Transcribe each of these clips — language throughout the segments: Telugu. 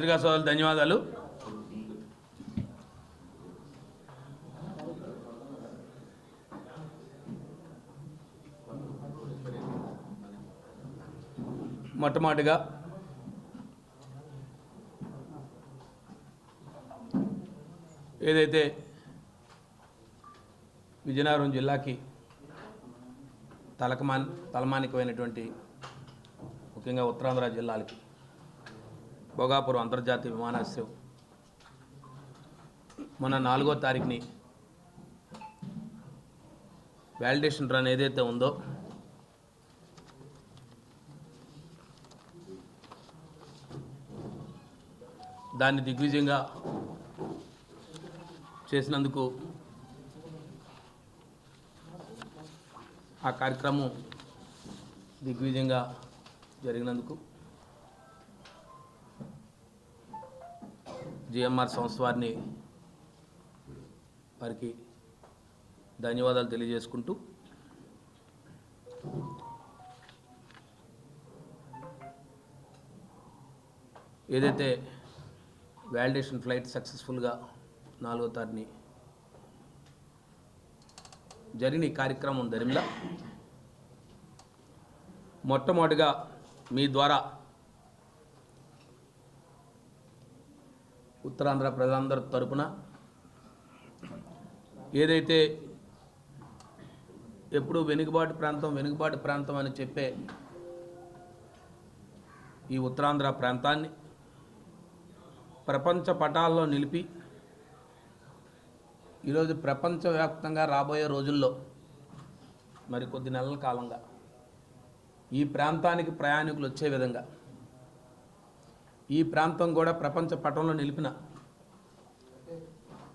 పత్రికా సోదరులు ధన్యవాదాలు. మొట్టమొదటిగా ఏదైతే విజయనగరం జిల్లాకి తలమానికమైనటువంటి ముఖ్యంగా ఉత్తరాంధ్ర జిల్లాలకి భోగాపురం అంతర్జాతీయ విమానాశ్రయం మొన్న 4వ తారీఖుని వ్యాలిడేషన్ రన్ ఏదైతే ఉందో దాన్ని దిగ్విజయంగా చేసినందుకు ఆ కార్యక్రమం దిగ్విజయంగా జరిగినందుకు జిఎంఆర్ సంస్థ వారికి ధన్యవాదాలు తెలియజేసుకుంటూ ఏదైతే వ్యాలిడేషన్ ఫ్లైట్ సక్సెస్ఫుల్గా 4వ తారీఖుని జరిగిన ఈ కార్యక్రమం దరిమిలా మొట్టమొదటిగా మీ ద్వారా ఉత్తరాంధ్ర ప్రజలందరి తరపున ఏదైతే ఎప్పుడు వెనుకబాటు ప్రాంతం అని చెప్పే ఈ ఉత్తరాంధ్ర ప్రాంతాన్ని ప్రపంచ పటాల్లో నిలిపి ఈరోజు ప్రపంచవ్యాప్తంగా రాబోయే రోజుల్లో మరి కొద్ది నెలల కాలంగా ఈ ప్రాంతానికి ప్రయాణికులు వచ్చే విధంగా ఈ ప్రాంతం కూడా ప్రపంచ పటంలో నిలిపిన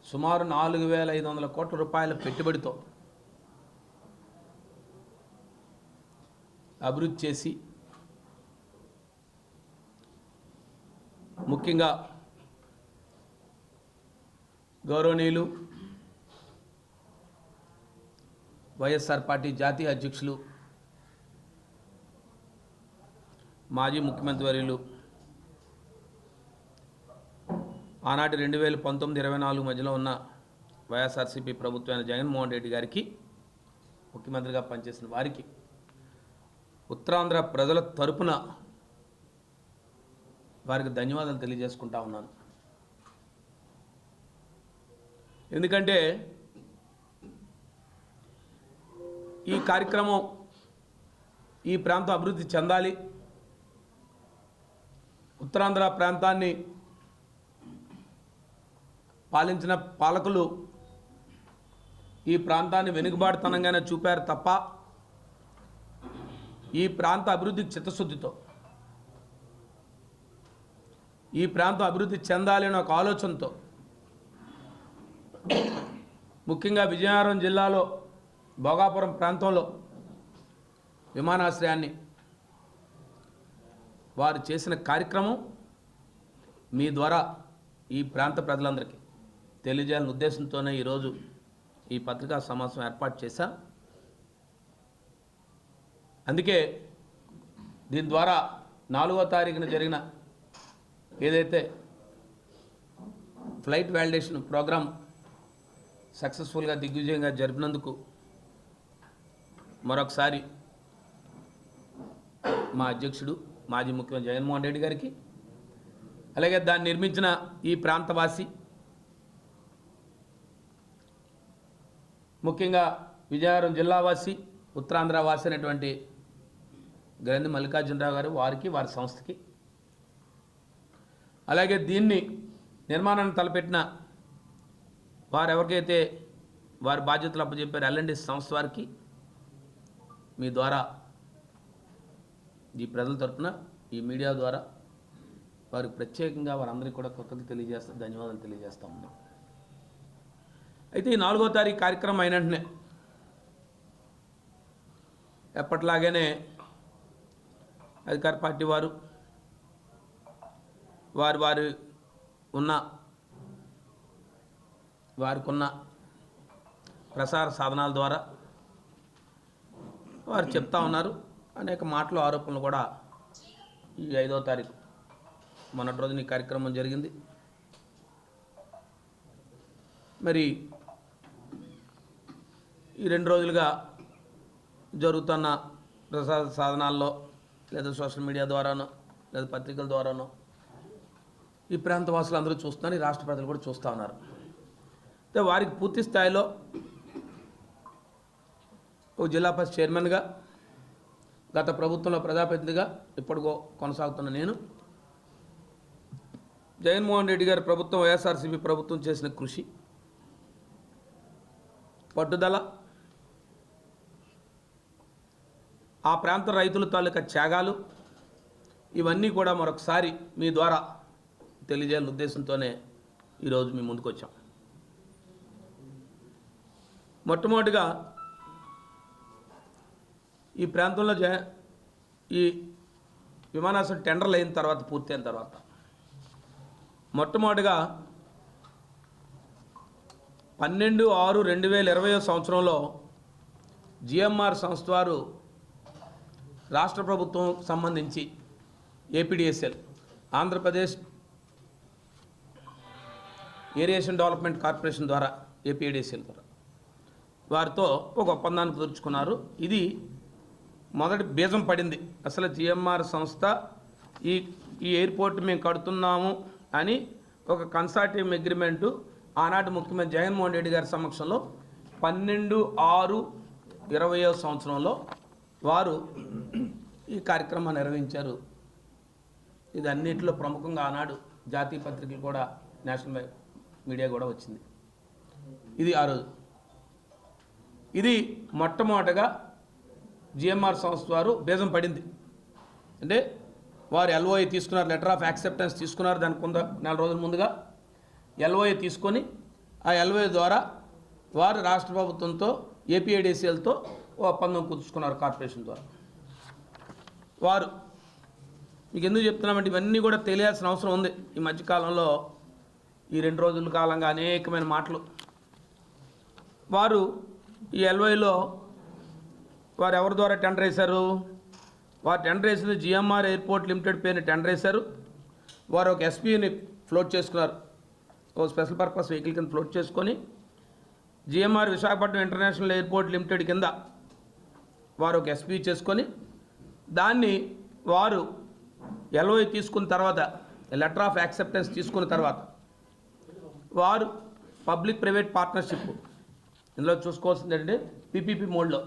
సుమారు 4,500 కోట్ల రూపాయల పెట్టుబడితో అభివృద్ధి చేసి ముఖ్యంగా గౌరవనీయులు వైఎస్ఆర్ పార్టీ జాతీయ అధ్యక్షులు మాజీ ముఖ్యమంత్రి వర్యులు ఆనాటి 2019-24 మధ్యలో ఉన్న వైఎస్ఆర్సీపీ ప్రభుత్వమైన జగన్మోహన్ రెడ్డి గారికి ముఖ్యమంత్రిగా పనిచేసిన వారికి ఉత్తరాంధ్ర ప్రజల తరపున వారికి ధన్యవాదాలు తెలియజేసుకుంటా ఉన్నాను. ఎందుకంటే ఈ కార్యక్రమం ఈ ప్రాంతం అభివృద్ధి చెందాలి, ఉత్తరాంధ్ర ప్రాంతాన్ని పాలించిన పాలకులు ఈ ప్రాంతాన్ని వెనుకబాటుతనంగానే చూపారు తప్ప ఈ ప్రాంత అభివృద్ధికి చిత్తశుద్ధితో ఈ ప్రాంతం అభివృద్ధి చెందాలి అనే ఒక ఆలోచనతో ముఖ్యంగా విజయనగరం జిల్లాలో భోగాపురం ప్రాంతంలో విమానాశ్రయాన్ని వారు చేసిన కార్యక్రమం మీ ద్వారా ఈ ప్రాంత ప్రజలందరికీ తెలియజేయాలనే ఉద్దేశంతోనే ఈరోజు ఈ పత్రికా సమావేశం ఏర్పాటు చేశా. అందుకే దీని ద్వారా 4వ తారీఖున జరిగిన ఏదైతే ఫ్లైట్ వ్యాలిడేషన్ ప్రోగ్రాం సక్సెస్ఫుల్గా దిగ్విజయంగా జరిపినందుకు మరొకసారి మా అధ్యక్షుడు మాజీ ముఖ్యమంత్రి జగన్మోహన్ రెడ్డి గారికి, అలాగే దాన్ని నిర్మించిన ఈ ప్రాంతవాసి ముఖ్యంగా విజయనగరం జిల్లావాసి ఉత్తరాంధ్ర వాసి అయినటువంటి గ్రంథి మల్లికార్జునరావు గారు వారికి వారి సంస్థకి, అలాగే దీన్ని నిర్మాణాన్ని తలపెట్టిన వారు ఎవరికైతే వారి బాధ్యతలు అప్పచెప్పారు L&T సంస్థ వారికి మీ ద్వారా ఈ ప్రజల తరపున ఈ మీడియా ద్వారా వారికి ప్రత్యేకంగా వారందరికీ కూడా కృతజ్ఞతలు ధన్యవాదాలు తెలియజేస్తూ ఉన్నాం. అయితే ఈ 4వ తారీఖు కార్యక్రమం అయిన వెంటనే ఎప్పట్లాగానే అధికార పార్టీ వారు వారికున్న ప్రసార సాధనాల ద్వారా వారు చెప్తా ఉన్నారు. అనేక మాటలు ఆరోపణలు కూడా ఈ 5వ తారీఖు మొన్నటి రోజున ఈ కార్యక్రమం జరిగింది. మరి ఈ 2 రోజులుగా జరుగుతున్న ప్రసాద సాధనాల్లో లేదా సోషల్ మీడియా ద్వారానో లేదా పత్రికల ద్వారానో ఈ ప్రాంత వాసులు అందరూ చూస్తున్నారు, ఈ రాష్ట్ర ప్రజలు కూడా చూస్తూ ఉన్నారు. అయితే వారికి పూర్తి స్థాయిలో ఒక జిల్లా పరిషత్ చైర్మన్గా, గత ప్రభుత్వంలో ప్రజాప్రతినిధిగా ఇప్పటికో కొనసాగుతున్న నేను జగన్మోహన్ రెడ్డి గారి ప్రభుత్వం, వైఎస్ఆర్సీపీ ప్రభుత్వం చేసిన కృషి, పట్టుదల, ఆ ప్రాంత రైతుల తాలూకా త్యాగాలు ఇవన్నీ కూడా మరొకసారి మీ ద్వారా తెలియజేయాలనే ఉద్దేశంతోనే ఈరోజు మీ ముందుకు వచ్చాం. మొట్టమొదటిగా ఈ ప్రాంతంలో ఈ విమానాశ్రయం టెండర్లు అయిన తర్వాత, పూర్తయిన తర్వాత మొట్టమొదటిగా 12/6/2020 సంవత్సరంలో జిఎంఆర్ సంస్థ వారు రాష్ట్ర ప్రభుత్వం సంబంధించి ఏపీడీఎస్ఎల్, ఆంధ్రప్రదేశ్ ఏరియేషన్ డెవలప్మెంట్ కార్పొరేషన్ ద్వారా, ఏపీడీఎస్ఎల్ ద్వారా వారితో ఒక ఒప్పందాన్ని కుదుర్చుకున్నారు. ఇది మొదటి బీజం పడింది. అసలు జిఎంఆర్ సంస్థ ఈ ఎయిర్పోర్ట్ మేము కడుతున్నాము అని ఒక కన్సార్టివ్ అగ్రిమెంటు ఆనాటి ముఖ్యమంత్రి జగన్మోహన్ రెడ్డి గారి సమక్షంలో 12/6/20 సంవత్సరంలో వారు ఈ కార్యక్రమాన్ని నిర్వహించారు. ఇది అన్నింటిలో ప్రముఖంగా ఆనాడు జాతీయ పత్రికలు కూడా, నేషనల్ మీడియా కూడా వచ్చింది. ఇది ఆ రోజు. ఇది మొట్టమొదటగా జిఎంఆర్ సంస్థ వారు బీజం పడింది. అంటే వారు ఎల్ఓఏ తీసుకున్నారు, లెటర్ ఆఫ్ యాక్సెప్టెన్స్ తీసుకున్నారు. దానికి నెల రోజుల ముందుగా ఎల్ఓఏ తీసుకొని ఆ ఎల్ఓఏ ద్వారా వారు రాష్ట్ర ప్రభుత్వంతో, ఏపీఐడిసిఎల్తో ఒప్పందం కుదుర్చుకున్నారు కార్పొరేషన్ ద్వారా. వారు మీకు ఎందుకు చెప్తున్నామంటే ఇవన్నీ కూడా తెలియాల్సిన అవసరం ఉంది. ఈ మధ్యకాలంలో ఈ 2 రోజుల కాలంగా అనేకమైన మాటలు. వారు ఈ ఎల్ఓఏలో వారు ఎవరి ద్వారా టెండర్ వేశారు? వారు టెండర్ వేసింది జిఎంఆర్ ఎయిర్పోర్ట్ లిమిటెడ్ పేరుని టెండర్ వేశారు. వారు ఒక ఎస్పీని ఫ్లోట్ చేసుకున్నారు, ఒక స్పెషల్ పర్పస్ వెహికల్ కింద ఫ్లోట్ చేసుకొని GMR Visakhapatnam international airport limited కింద వారు ఒక ఎస్పీ చేసుకొని దాన్ని వారు ఎల్ఓఏ తీసుకున్న తర్వాత, లెటర్ ఆఫ్ యాక్సెప్టెన్స్ తీసుకున్న తర్వాత వారు పబ్లిక్ ప్రైవేట్ పార్ట్నర్షిప్, ఇందులో చూసుకోవాల్సింది ఏంటంటే పీపీపీ మోడ్లో,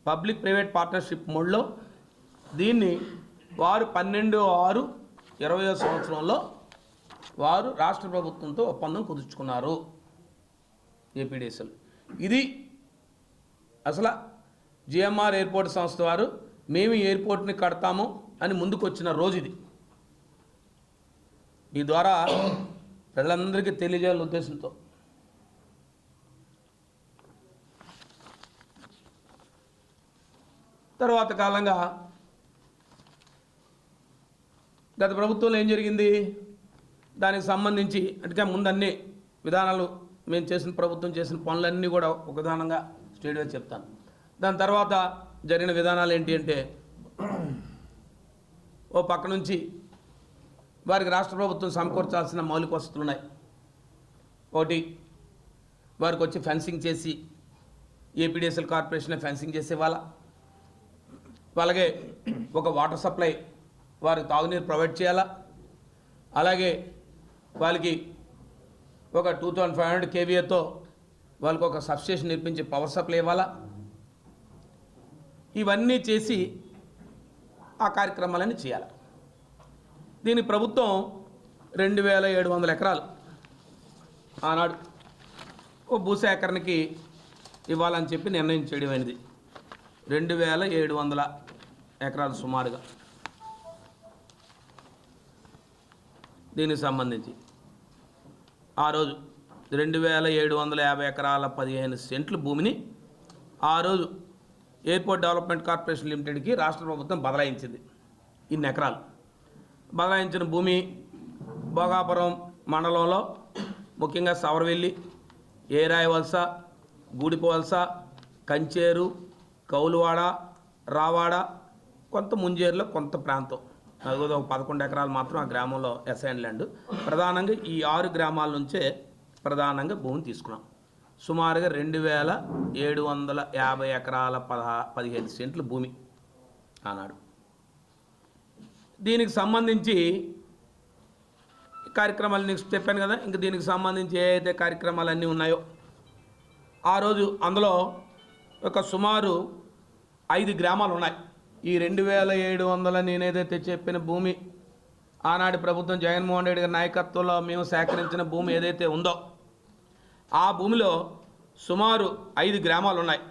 పబ్లిక్ ప్రైవేట్ పార్ట్నర్షిప్ మోడ్లో దీన్ని వారు 12/6/20 సంవత్సరంలో వారు రాష్ట్ర ప్రభుత్వంతో ఒప్పందం కుదుర్చుకున్నారు, ఏపీడీఎస్ఎల్. ఇది అసలు జిఎంఆర్ ఎయిర్పోర్ట్ సంస్థ వారు మేము ఈ ఎయిర్పోర్ట్ని కడతాము అని ముందుకు వచ్చిన రోజు ఇది. ఈ ద్వారా ప్రజలందరికీ తెలియజేయాలనే ఉద్దేశంతో తర్వాత కాలంగా గత ప్రభుత్వంలో ఏం జరిగింది, దానికి సంబంధించి అంటే ముందు అన్ని విధానాలు మేము చేసిన, ప్రభుత్వం చేసిన పనులన్నీ కూడా ఒక విధానంగా స్టేట్గా చెప్తాను. దాని తర్వాత జరిగిన విధానాలు ఏంటి అంటే, ఓ పక్క నుంచి వారికి రాష్ట్ర ప్రభుత్వం సమకూర్చాల్సిన మౌలిక వసతులు ఉన్నాయి. ఒకటి, వారికి వచ్చి ఫెన్సింగ్ చేసి ఏపీడీఎస్ఎల్ కార్పొరేషన్ ఫెన్సింగ్ చేసే వాళ్ళగే ఒక వాటర్ సప్లై వారికి తాగునీరు ప్రొవైడ్ చేయాలా. అలాగే వాళ్ళకి ఒక 2500 kVAతో వాళ్ళకి ఒక సబ్స్టేషన్ నిర్మించి పవర్ సప్లై ఇవ్వాలా. ఇవన్నీ చేసి ఆ కార్యక్రమాలన్నీ చేయాలి. దీని ప్రభుత్వం 2700 ఎకరాలు ఆనాడు ఓ భూసేకరణకి ఇవ్వాలని చెప్పి నిర్ణయం చేయడమైనది. 2700 ఎకరాలు సుమారుగా దీనికి సంబంధించి ఆ రోజు 2750 ఎకరాల 15 సెంట్లు భూమిని ఆ రోజు ఎయిర్పోర్ట్ డెవలప్మెంట్ కార్పొరేషన్ లిమిటెడ్కి రాష్ట్ర ప్రభుత్వం బదలాయించింది. ఇన్ని ఎకరాలు బదలాయించిన భూమి భోగాపురం మండలంలో ముఖ్యంగా సవరవెల్లి, ఏరాయవలస, గూడిపోవలస, కంచేరు, కౌలువాడ, రావాడ, కొంత ముంజేరులో కొంత ప్రాంతం అది కూడా ఒక 11 ఎకరాలు మాత్రం ఆ గ్రామంలో అసైన్ ల్యాండ్. ప్రధానంగా ఈ 6 గ్రామాల నుంచే ప్రధానంగా భూమిని తీసుకున్నాం. సుమారుగా 2750 ఎకరాల 15 సెంట్లు భూమి ఆనాడు. దీనికి సంబంధించి కార్యక్రమాలు నీకు చెప్పాను కదా. ఇంక దీనికి సంబంధించి ఏ అయితే కార్యక్రమాలన్నీ ఉన్నాయో ఆ రోజు అందులో ఒక సుమారు 5 గ్రామాలు ఉన్నాయి. ఈ 2700 నేనేదైతే చెప్పిన భూమి ఆనాటి ప్రభుత్వం జగన్మోహన్ రెడ్డి గారి నాయకత్వంలో మేము సేకరించిన భూమి ఏదైతే ఉందో ఆ భూమిలో సుమారు 5 గ్రామాలు ఉన్నాయి.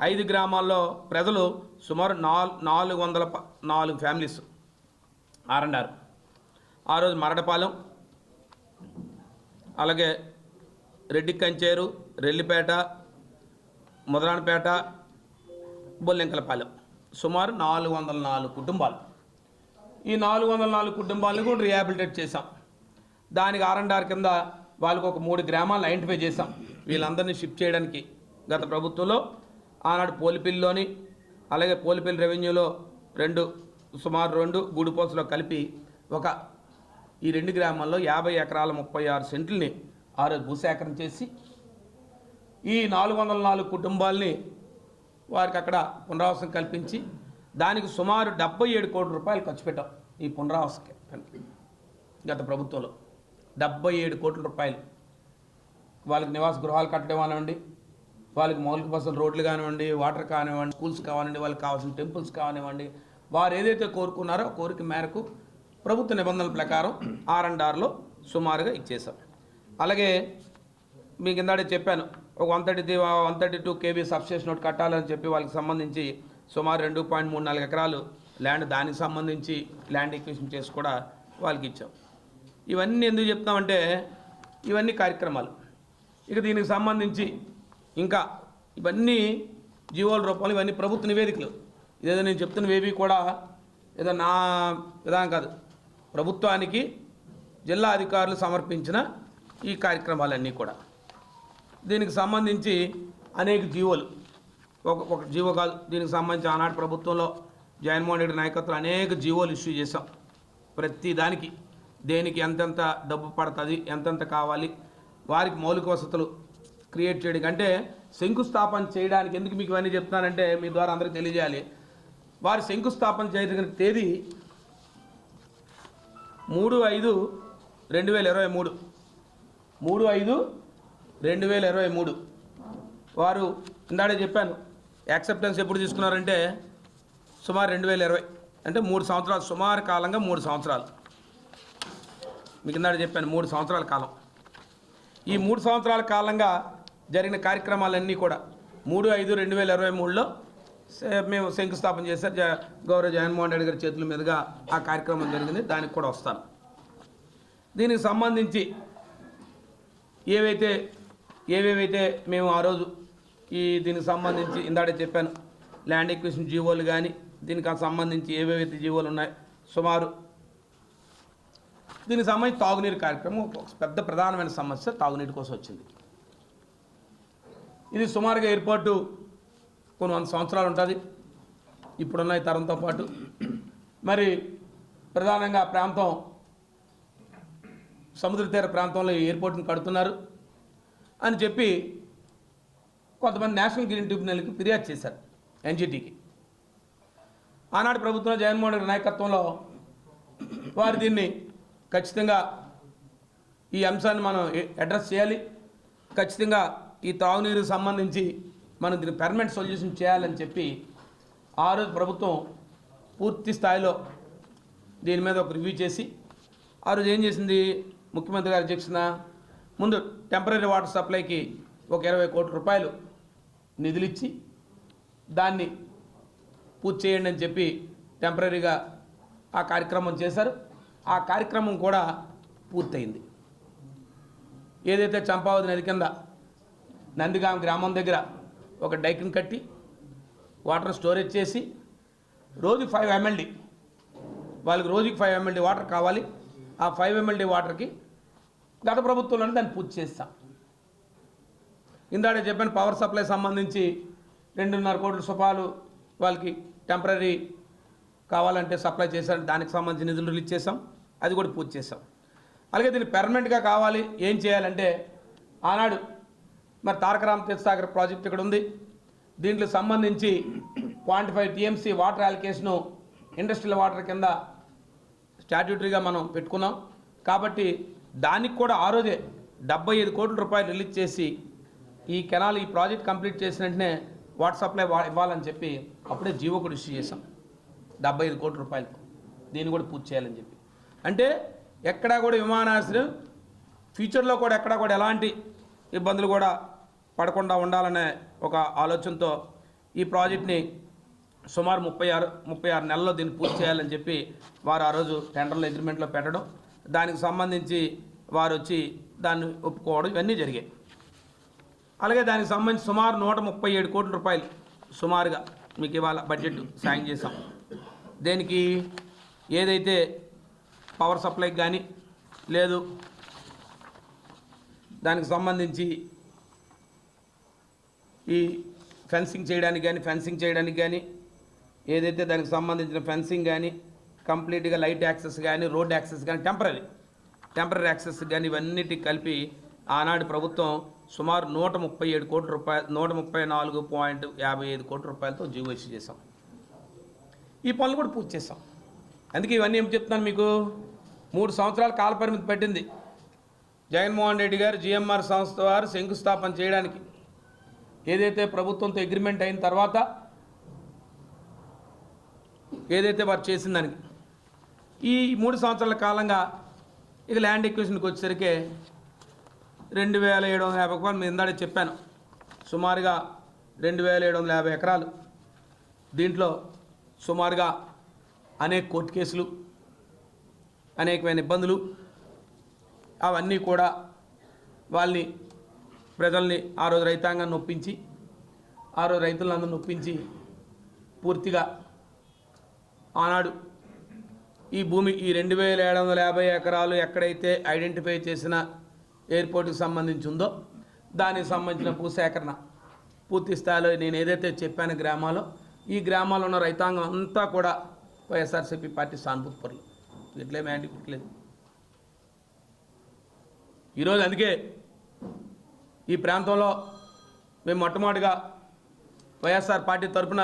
5 గ్రామాల్లో ప్రజలు సుమారు 404 ఫ్యామిలీస్ ఆరండారు. ఆ రోజు మరడపాలెం, అలాగే రెడ్డి కంచేరు, రెల్లిపేట, ముదరానిపేట, బొల్లెంకలపాలెం సుమారు 404 కుటుంబాలు. ఈ 404 కుటుంబాలను కూడా రిహాబిలిటేట్ చేశాం. దానికి ఆర్ఎండ్ఆర్ కింద వాళ్ళకు ఒక 3 గ్రామాలను ఐడెంటిఫై చేశాం. వీళ్ళందరినీ షిఫ్ట్ చేయడానికి గత ప్రభుత్వంలో ఆనాడు పోలిపిల్లిలోని, అలాగే పోలిపిల్లి రెవెన్యూలో సుమారు 2 గూడుపోసలో కలిపి ఈ 2 గ్రామాల్లో 50 ఎకరాల 36 సెంట్లని ఆ రోజు భూసేకరణ చేసి ఈ 404 కుటుంబాలని వారికి అక్కడ పునరావాసం కల్పించి దానికి సుమారు 77 కోట్ల రూపాయలు ఖర్చు పెట్టాం. ఈ పునరావాసకి గత ప్రభుత్వంలో 77 కోట్ల రూపాయలు. వాళ్ళకి నివాస గృహాలు కట్టడం కానివ్వండి, వాళ్ళకి మౌలిక వసతులు రోడ్లు కానివ్వండి, వాటర్ కానివ్వండి, స్కూల్స్ కానివ్వండి, వాళ్ళకి కావాల్సిన టెంపుల్స్ కానివ్వండి, వారు ఏదైతే కోరుకున్నారో కోరిక మేరకు ప్రభుత్వ నిబంధనల ప్రకారం ఆర్ఎండ్ఆర్లో సుమారుగా ఇచ్చేసాం. అలాగే మీకు ఇందాడే చెప్పాను, ఒక 132 kV సబ్స్టేషన్ ఒకటి కట్టాలని చెప్పి వాళ్ళకి సంబంధించి సుమారు 2.34 ఎకరాలు ల్యాండ్, దానికి సంబంధించి ల్యాండ్ ఎక్విజిషన్ చేసి కూడా వాళ్ళకి ఇచ్చాం. ఇవన్నీ ఎందుకు చెప్తామంటే ఇవన్నీ కార్యక్రమాలు. ఇక దీనికి సంబంధించి ఇంకా ఇవన్నీ జీవోల రూపంలో ఇవన్నీ ప్రభుత్వ నివేదికలు. ఇదేదో నేను చెప్తున్నవేవి కూడా ఏదో నా విధానం కాదు, ప్రభుత్వానికి జిల్లా అధికారులు సమర్పించిన ఈ కార్యక్రమాలన్నీ కూడా. దీనికి సంబంధించి అనేక జీవోలు, ఒక జీవో కాదు, దీనికి సంబంధించి ఆనాటి ప్రభుత్వంలో జగన్మోహన్ రెడ్డి నాయకత్వం అనేక జీవోలు ఇష్యూ చేశాం. ప్రతి దానికి దేనికి ఎంతెంత డబ్బు పడుతుంది, ఎంతెంత కావాలి, వారికి మౌలిక వసతులు క్రియేట్ చేయడానికి, అంటే శంకుస్థాపన చేయడానికి. ఎందుకు మీకు ఇవన్నీ చెప్తున్నానంటే మీ ద్వారా అందరికీ తెలియజేయాలి. వారి శంకుస్థాపన చేయగలిగిన తేదీ 3/5/2023. 3/5/2023 వారు ఇందాడే చెప్పాను. యాక్సెప్టెన్స్ ఎప్పుడు తీసుకున్నారంటే సుమారు 2020, అంటే 3 సంవత్సరాలు, సుమారు కాలంగా 3 సంవత్సరాలు. మీకు ఇందాడే చెప్పాను 3 సంవత్సరాల కాలం. ఈ 3 సంవత్సరాల కాలంగా జరిగిన కార్యక్రమాలన్నీ కూడా 3/5/2023లో మేము శంకుస్థాపన చేశారు. గౌరవ జగన్మోహన్ రెడ్డి గారి చేతుల మీదుగా ఆ కార్యక్రమం జరిగింది. దానికి కూడా వస్తాను. దీనికి సంబంధించి ఏవేవైతే మేము ఆ రోజు దీనికి సంబంధించి ఇందాడే చెప్పాను, ల్యాండ్ ఎక్విజిషన్ జీవోలు కానీ, దీనికి సంబంధించి ఏవేవైతే జీవోలు ఉన్నాయి సుమారు. దీనికి సంబంధించి తాగునీరు కార్యక్రమం ఒక పెద్ద ప్రధానమైన సమస్య తాగునీటి కోసం వచ్చింది. ఇది సుమారుగా ఏర్పాటు కొన్ని 100 సంవత్సరాలు ఉంటుంది ఇప్పుడున్న ఈ తరంతో పాటు. మరి ప్రధానంగా ప్రాంతం సముద్ర తీర ప్రాంతంలో ఎయిర్పోర్ట్ని కడుతున్నారు అని చెప్పి కొంతమంది నేషనల్ గ్రీన్ ట్రిబ్యునల్కి ఫిర్యాదు చేశారు, ఎన్జిటికి. ఆనాటి ప్రభుత్వం జగన్మోహన్ రెడ్డి నాయకత్వంలో వారు దీన్ని ఖచ్చితంగా ఈ అంశాన్ని మనం అడ్రస్ చేయాలి, ఖచ్చితంగా ఈ తాగునీరుకు సంబంధించి మనం దీన్ని పర్మనెంట్ సొల్యూషన్ చేయాలని చెప్పి ఆ రోజు ప్రభుత్వం పూర్తి స్థాయిలో దీని మీద ఒక రివ్యూ చేసి ఆ రోజు ఏం చేసింది, ముఖ్యమంత్రి గారి అధ్యక్షన ముందు టెంపరీ వాటర్ సప్లైకి ఒక 20 కోట్ల రూపాయలు నిధులిచ్చి దాన్ని పూర్తి చేయండి అని చెప్పి టెంపరీగా ఆ కార్యక్రమం చేశారు. ఆ కార్యక్రమం కూడా పూర్తయింది. ఏదైతే చంపావతి నది కింద నందిగాం గ్రామం దగ్గర ఒక డైకిని కట్టి వాటర్ స్టోరేజ్ చేసి రోజు 5 MLD, వాళ్ళకి రోజుకి 5 MLD వాటర్ కావాలి. ఆ 5 MLD వాటర్కి గత ప్రభుత్వంలోనే దాన్ని పూర్తి చేస్తాం. ఇందాడే చెప్పిన పవర్ సప్లై సంబంధించి 2.5 కోట్ల రూపాయలు వాళ్ళకి టెంపరీ కావాలంటే సప్లై చేశారు, దానికి సంబంధించిన నిధులు రిలీజ్ చేసాం, అది కూడా పూర్తి చేసాం. అలాగే దీన్ని పెర్మనెంట్గా కావాలి, ఏం చేయాలంటే ఆనాడు మరి తారక రామతీర్థ సాగర్ ప్రాజెక్ట్ ఇక్కడ ఉంది. దీంట్లో సంబంధించి 0.5 TMC వాటర్ అలికేషను ఇండస్ట్రియల్ వాటర్ కింద స్టాట్యూటరీగా మనం పెట్టుకున్నాం. కాబట్టి దానికి కూడా ఆ రోజే 75 కోట్ల రూపాయలు రిలీజ్ చేసి ఈ కెనాల్ ఈ ప్రాజెక్ట్ కంప్లీట్ చేసిన వెంటనే వాటర్ సప్లై ఇవ్వాలని చెప్పి అప్పుడే జీవో కూడా ఇష్యూ చేసాం 75 కోట్ల రూపాయలతో. దీన్ని కూడా పూర్తి చేయాలని చెప్పి, అంటే ఎక్కడా కూడా విమానాశ్రయం ఫ్యూచర్లో కూడా ఎక్కడా కూడా ఎలాంటి ఇబ్బందులు కూడా పడకుండా ఉండాలనే ఒక ఆలోచనతో ఈ ప్రాజెక్ట్ని సుమారు 36 నెలల్లో దీన్ని పూర్తి చేయాలని చెప్పి వారు ఆ రోజు టెండర్లో అగ్రిమెంట్లో పెట్టడం, దానికి సంబంధించి వారు వచ్చి దాన్ని ఒప్పుకోవడం, ఇవన్నీ జరిగాయి. అలాగే దానికి సంబంధించి సుమారు 137 కోట్ల రూపాయలు సుమారుగా మీకు ఇవాళ బడ్జెట్ సాయం చేశాం. దేనికి, ఏదైతే పవర్ సప్లైకి కానీ లేదు, దానికి సంబంధించి ఈ ఫెన్సింగ్ చేయడానికి కానీ ఏదైతే దానికి సంబంధించిన ఫెన్సింగ్ కానీ కంప్లీట్గా లైట్ యాక్సెస్ కానీ రోడ్ యాక్సెస్ కానీ టెంపరీ యాక్సెస్ కానీ ఇవన్నిటికి కలిపి ఆనాడు ప్రభుత్వం సుమారు 137 కోట్ల రూపాయలు 134.55 కోట్ల రూపాయలతో జీవో ఇష్యూ చేసాం. ఈ పనులు కూడా పూర్తి చేసాం. అందుకే ఇవన్నీ ఏం చెప్తున్నాను మీకు, 3 సంవత్సరాల కాలపరిమితి పట్టింది జగన్మోహన్ రెడ్డి గారు GMR సంస్థ వారు శంకుస్థాపన చేయడానికి. ఏదైతే ప్రభుత్వంతో అగ్రిమెంట్ అయిన తర్వాత ఏదైతే వారు చేసిన దానికి ఈ 3 సంవత్సరాల కాలంగా ఇక ల్యాండ్ ఎక్విజిషన్కి వచ్చేసరికి 2750 ఎకరాలు నేను ఇందాడే చెప్పాను, సుమారుగా 2750 ఎకరాలు. దీంట్లో సుమారుగా అనేక కోర్టు కేసులు, అనేకమైన ఇబ్బందులు, అవన్నీ కూడా వాళ్ళని ప్రజల్ని ఆ రోజు రైతాంగాన్ని నొప్పించి, ఆ రోజు రైతులందరూ నొప్పించి పూర్తిగా ఆనాడు ఈ భూమి ఈ 2750 ఎకరాలు ఎక్కడైతే ఐడెంటిఫై చేసిన ఎయిర్పోర్ట్కి సంబంధించి ఉందో దానికి సంబంధించిన భూసేకరణ పూర్తి స్థాయిలో నేను ఏదైతే చెప్పాను గ్రామాల్లో, ఈ గ్రామాల్లో ఉన్న రైతాంగం అంతా కూడా వైఎస్ఆర్సీపీ పార్టీ సానుభూతి పరులు, ఇట్లేమీ యాంటీ పుట్టలేదు. ఈరోజు అందుకే ఈ ప్రాంతంలో మేము మొట్టమొదటిగా వైఎస్ఆర్ పార్టీ తరఫున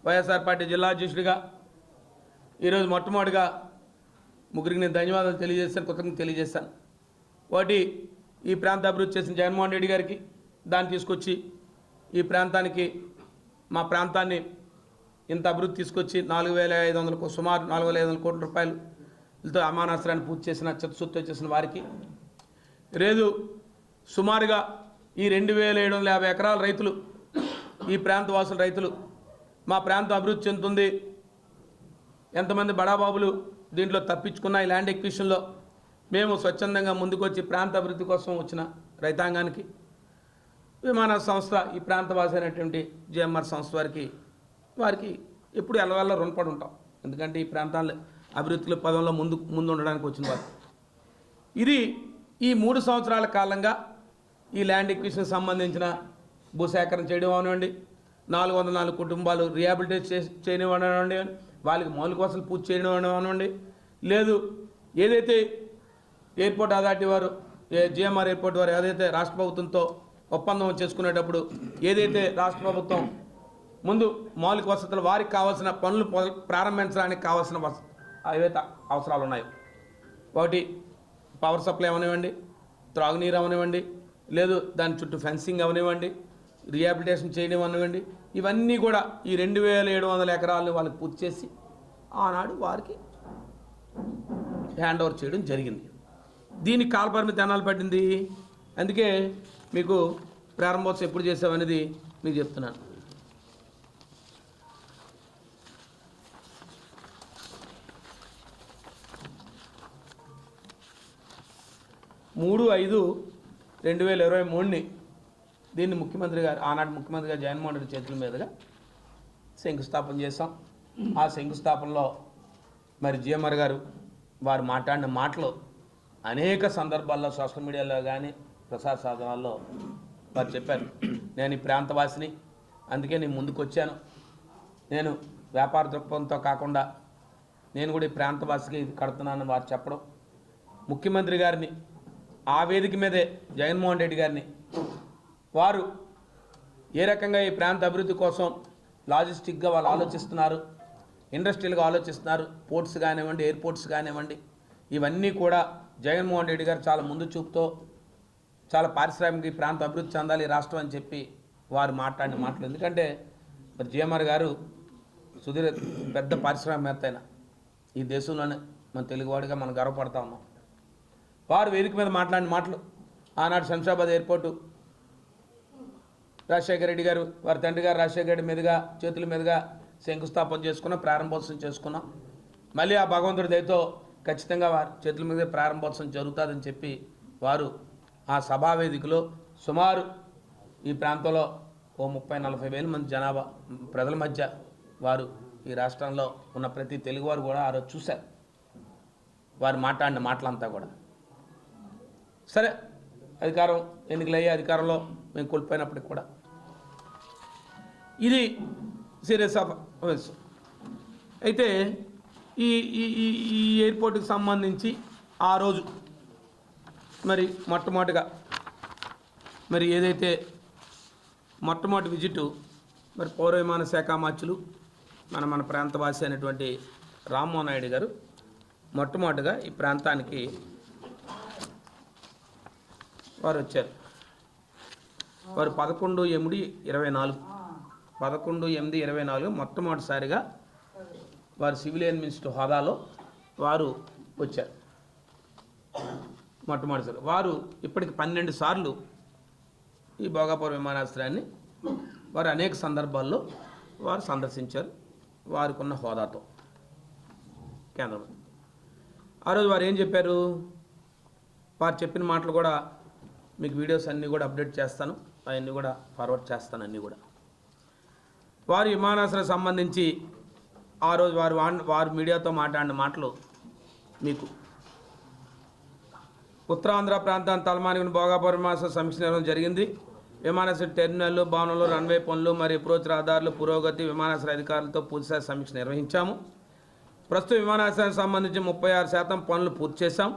వైఎస్ఆర్ పార్టీ జిల్లా అధ్యక్షుడిగా ఈరోజు మొట్టమొదటిగా ముగ్గురికి నేను ధన్యవాదాలు తెలియజేస్తాను, కృతజ్ఞతలు తెలియజేస్తాను. ఒకటి, ఈ ప్రాంత అభివృద్ధి చేసిన జగన్మోహన్ రెడ్డి గారికి, దాన్ని తీసుకొచ్చి ఈ ప్రాంతానికి మా ప్రాంతాన్ని ఇంత అభివృద్ధి తీసుకొచ్చి 4500 సుమారు 4500 కోట్ల రూపాయలతో విమానాశ్రయాన్ని పూర్తి చేసిన చిత్తశుద్ధితో చేసిన వారికి, లేదు సుమారుగా ఈ 2750 ఎకరాల రైతులు, ఈ ప్రాంత వాసుల రైతులు, మా ప్రాంతం అభివృద్ధి చెందుతుంది, ఎంతమంది బడాబాబులు దీంట్లో తప్పించుకున్న ఈ ల్యాండ్ ఎక్విజిషన్లో మేము స్వచ్ఛందంగా ముందుకొచ్చి ప్రాంత అభివృద్ధి కోసం వచ్చిన రైతాంగానికి విమాన సంస్థ ఈ ప్రాంతవాసి అయినటువంటి GMR సంస్థ వారికి ఎప్పుడు ఎల్లవల్ల రుణపడి ఉంటాం. ఎందుకంటే ఈ ప్రాంతాల్లో అభివృద్ధిలో పదంలో ముందు ఉండడానికి వచ్చిన వారు. ఇది ఈ 3 సంవత్సరాల కాలంగా ఈ ల్యాండ్ ఎక్విజిషన్కి సంబంధించిన భూసేకరణ చేయడం అవనివ్వండి, 404 కుటుంబాలు రీహాబిలిటేట్ చేయడం అవనివ్వండి, వాళ్ళకి మౌలిక వసతులు పూర్తి చేయడం అవనివ్వండి, లేదు ఏదైతే ఎయిర్పోర్ట్ అథారిటీ వారు GMR ఎయిర్పోర్ట్ వారు ఏదైతే రాష్ట్ర ప్రభుత్వంతో ఒప్పందం చేసుకునేటప్పుడు ఏదైతే రాష్ట్ర ప్రభుత్వం ముందు మౌలిక వసతులు వారికి కావాల్సిన పనులు ప్రారంభించడానికి కావాల్సిన ఏవైతే అవసరాలు ఉన్నాయో, ఒకటి పవర్ సప్లై అవనివ్వండి, త్రాగునీరు అవనివ్వండి, లేదు దాని చుట్టూ ఫెన్సింగ్ అవనివ్వండి, రీహాబిలిటేషన్ చేయడం అవనివ్వండి, ఇవన్నీ కూడా ఈ 2700 ఎకరాలను వాళ్ళకి పూర్తి చేసి ఆనాడు వారికి హ్యాండ్ ఓవర్ చేయడం జరిగింది. దీనికి కాలపరిమితి ఎన్నాళ్ళు పట్టింది, అందుకే మీకు ప్రారంభోత్సవం ఎప్పుడు చేసామనేది మీకు చెప్తున్నాను. మూడు 5/2023 దీన్ని ముఖ్యమంత్రి గారు ఆనాడు ముఖ్యమంత్రి గారు జగన్మోహన్ రెడ్డి చేతుల మీదుగా శంకుస్థాపన చేశాం. ఆ శంకుస్థాపనలో మరి GMR గారు వారు మాట్లాడిన మాటలు అనేక సందర్భాల్లో సోషల్ మీడియాలో కానీ ప్రసార సాధనాల్లో వారు చెప్పారు, నేను ఈ ప్రాంతవాసిని, అందుకే నేను ముందుకు వచ్చాను, నేను వ్యాపార దృక్పథంతో కాకుండా నేను కూడా ఈ ప్రాంతవాసికి ఇది కడుతున్నానని వారు చెప్పడం, ముఖ్యమంత్రి గారిని ఆ వేదిక మీదే జగన్మోహన్ రెడ్డి గారిని వారు ఏ రకంగా ఈ ప్రాంత అభివృద్ధి కోసం లాజిస్టిక్గా వాళ్ళు ఆలోచిస్తున్నారు, ఇండస్ట్రియల్గా ఆలోచిస్తున్నారు, పోర్ట్స్ కానివ్వండి, ఎయిర్పోర్ట్స్ కానివ్వండి, ఇవన్నీ కూడా జగన్మోహన్ రెడ్డి గారు చాలా ముందు చూపుతో చాలా పారిశ్రామిక ఈ ప్రాంతం అభివృద్ధి చెందాలి ఈ రాష్ట్రం అని చెప్పి వారు మాట్లాడిన మాటలు. ఎందుకంటే మరి జిఎంఆర్ గారు సుదీర్ పెద్ద పారిశ్రామికవేత్త అయిన ఈ దేశంలోనే మన తెలుగువాడిగా మనం గర్వపడతా ఉన్నాం. వారు వేదిక మీద మాట్లాడిన మాటలు, ఆనాడు శంషాబాద్ ఎయిర్పోర్టు రాజశేఖర రెడ్డి గారు వారి తండ్రి గారు రాజశేఖర రెడ్డి మీదుగా చేతుల మీదుగా శంకుస్థాపన చేసుకున్నాం, ప్రారంభోత్సవం చేసుకున్నాం. మళ్ళీ ఆ భగవంతుడి దయతో ఖచ్చితంగా వారి చేతుల మీద ప్రారంభోత్సవం జరుగుతుందని చెప్పి వారు ఆ సభా వేదికలో సుమారు ఈ ప్రాంతంలో ఓ 30-40 వేల మంది జనాభా ప్రజల మధ్య వారు ఈ రాష్ట్రంలో ఉన్న ప్రతి తెలుగువారు కూడా ఆ రోజు చూశారు వారు మాట్లాడిన మాటలంతా కూడా. సరే, అధికారం ఎన్నికలయ్యే అధికారంలో మేము కోల్పోయినప్పటికి కూడా ఇది సీరియస్ ఆఫ్ అఫెన్స్. అయితే ఈ ఈ ఎయిర్పోర్ట్కి సంబంధించి ఆ రోజు మరి మొట్టమొదటిగా మరి ఏదైతే మొట్టమొదటి విజిట్ మరి పౌర విమాన శాఖ మంత్రులు మన ప్రాంతవాసి అయినటువంటి రామ్మోహన్ నాయుడు గారు మొట్టమొదటిగా ఈ ప్రాంతానికి వారు వచ్చారు. వారు 11/8/24 మొట్టమొదటిసారిగా వారు సివిలియన్ మినిస్టర్ హోదాలో వారు వచ్చారు. మొట్టమొదటిసారి వారు ఇప్పటికి 12 సార్లు ఈ భోగాపురం విమానాశ్రయాన్ని వారు అనేక సందర్భాల్లో వారు సందర్శించారు వారికి ఉన్న హోదాతో. కేంద్రం ఆ రోజు వారు ఏం చెప్పారు, వారు చెప్పిన మాటలు కూడా మీకు వీడియోస్ అన్నీ కూడా అప్డేట్ చేస్తాను, అవన్నీ కూడా ఫార్వర్డ్ చేస్తాను అన్నీ కూడా. వారు విమానాశ్రయం సంబంధించి ఆ రోజు వారు మీడియాతో మాట్లాడిన మాటలు మీకు ఉత్తరాంధ్ర ప్రాంతాన్ని తలమానికుని భోగాపురం విమానాశ్రయం సమీక్ష నిర్వహణ జరిగింది. విమానాశ్రయ టెర్మినల్, భవనంలో రన్వే పనులు మరియు అప్రోచ్ రహదారులు పురోగతి విమానాశ్రయ అధికారులతో పూర్తిస్థాయి సమీక్ష నిర్వహించాము. ప్రస్తుతం విమానాశ్రయానికి సంబంధించి 36% పనులు పూర్తి చేశాం.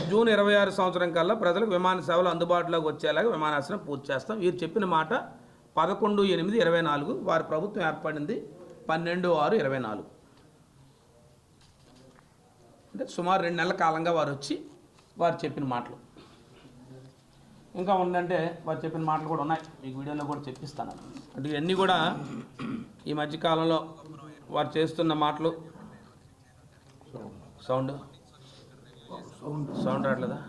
జూన్ 26 సంవత్సరం కల్లా ప్రజలకు విమాన సేవలు అందుబాటులోకి వచ్చేలాగా విమానాశ్రయం పూర్తి చేస్తాం. వీరు చెప్పిన మాట 11/8/24 వారి ప్రభుత్వం ఏర్పడింది 12/6/24 అంటే సుమారు 2 నెలల కాలంగా వారు వచ్చి వారు చెప్పిన మాటలు ఇంకా ఉందంటే వారు చెప్పిన మాటలు కూడా ఉన్నాయి, మీకు వీడియోలో కూడా చెప్పిస్తాను. అంటే ఇవన్నీ కూడా ఈ మధ్యకాలంలో వారు చేస్తున్న మాటలు. సౌండ్ రావట్లేదా?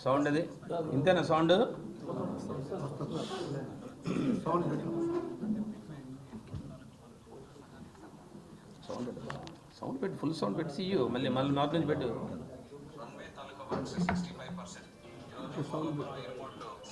సౌండ్ అది ఇంతేనా? సౌండ్ సౌండ్ పెట్టి ఫుల్ సౌండ్ పెట్టి ఇయ్యు, మళ్ళీ నార్త్ నుంచి పెట్టు.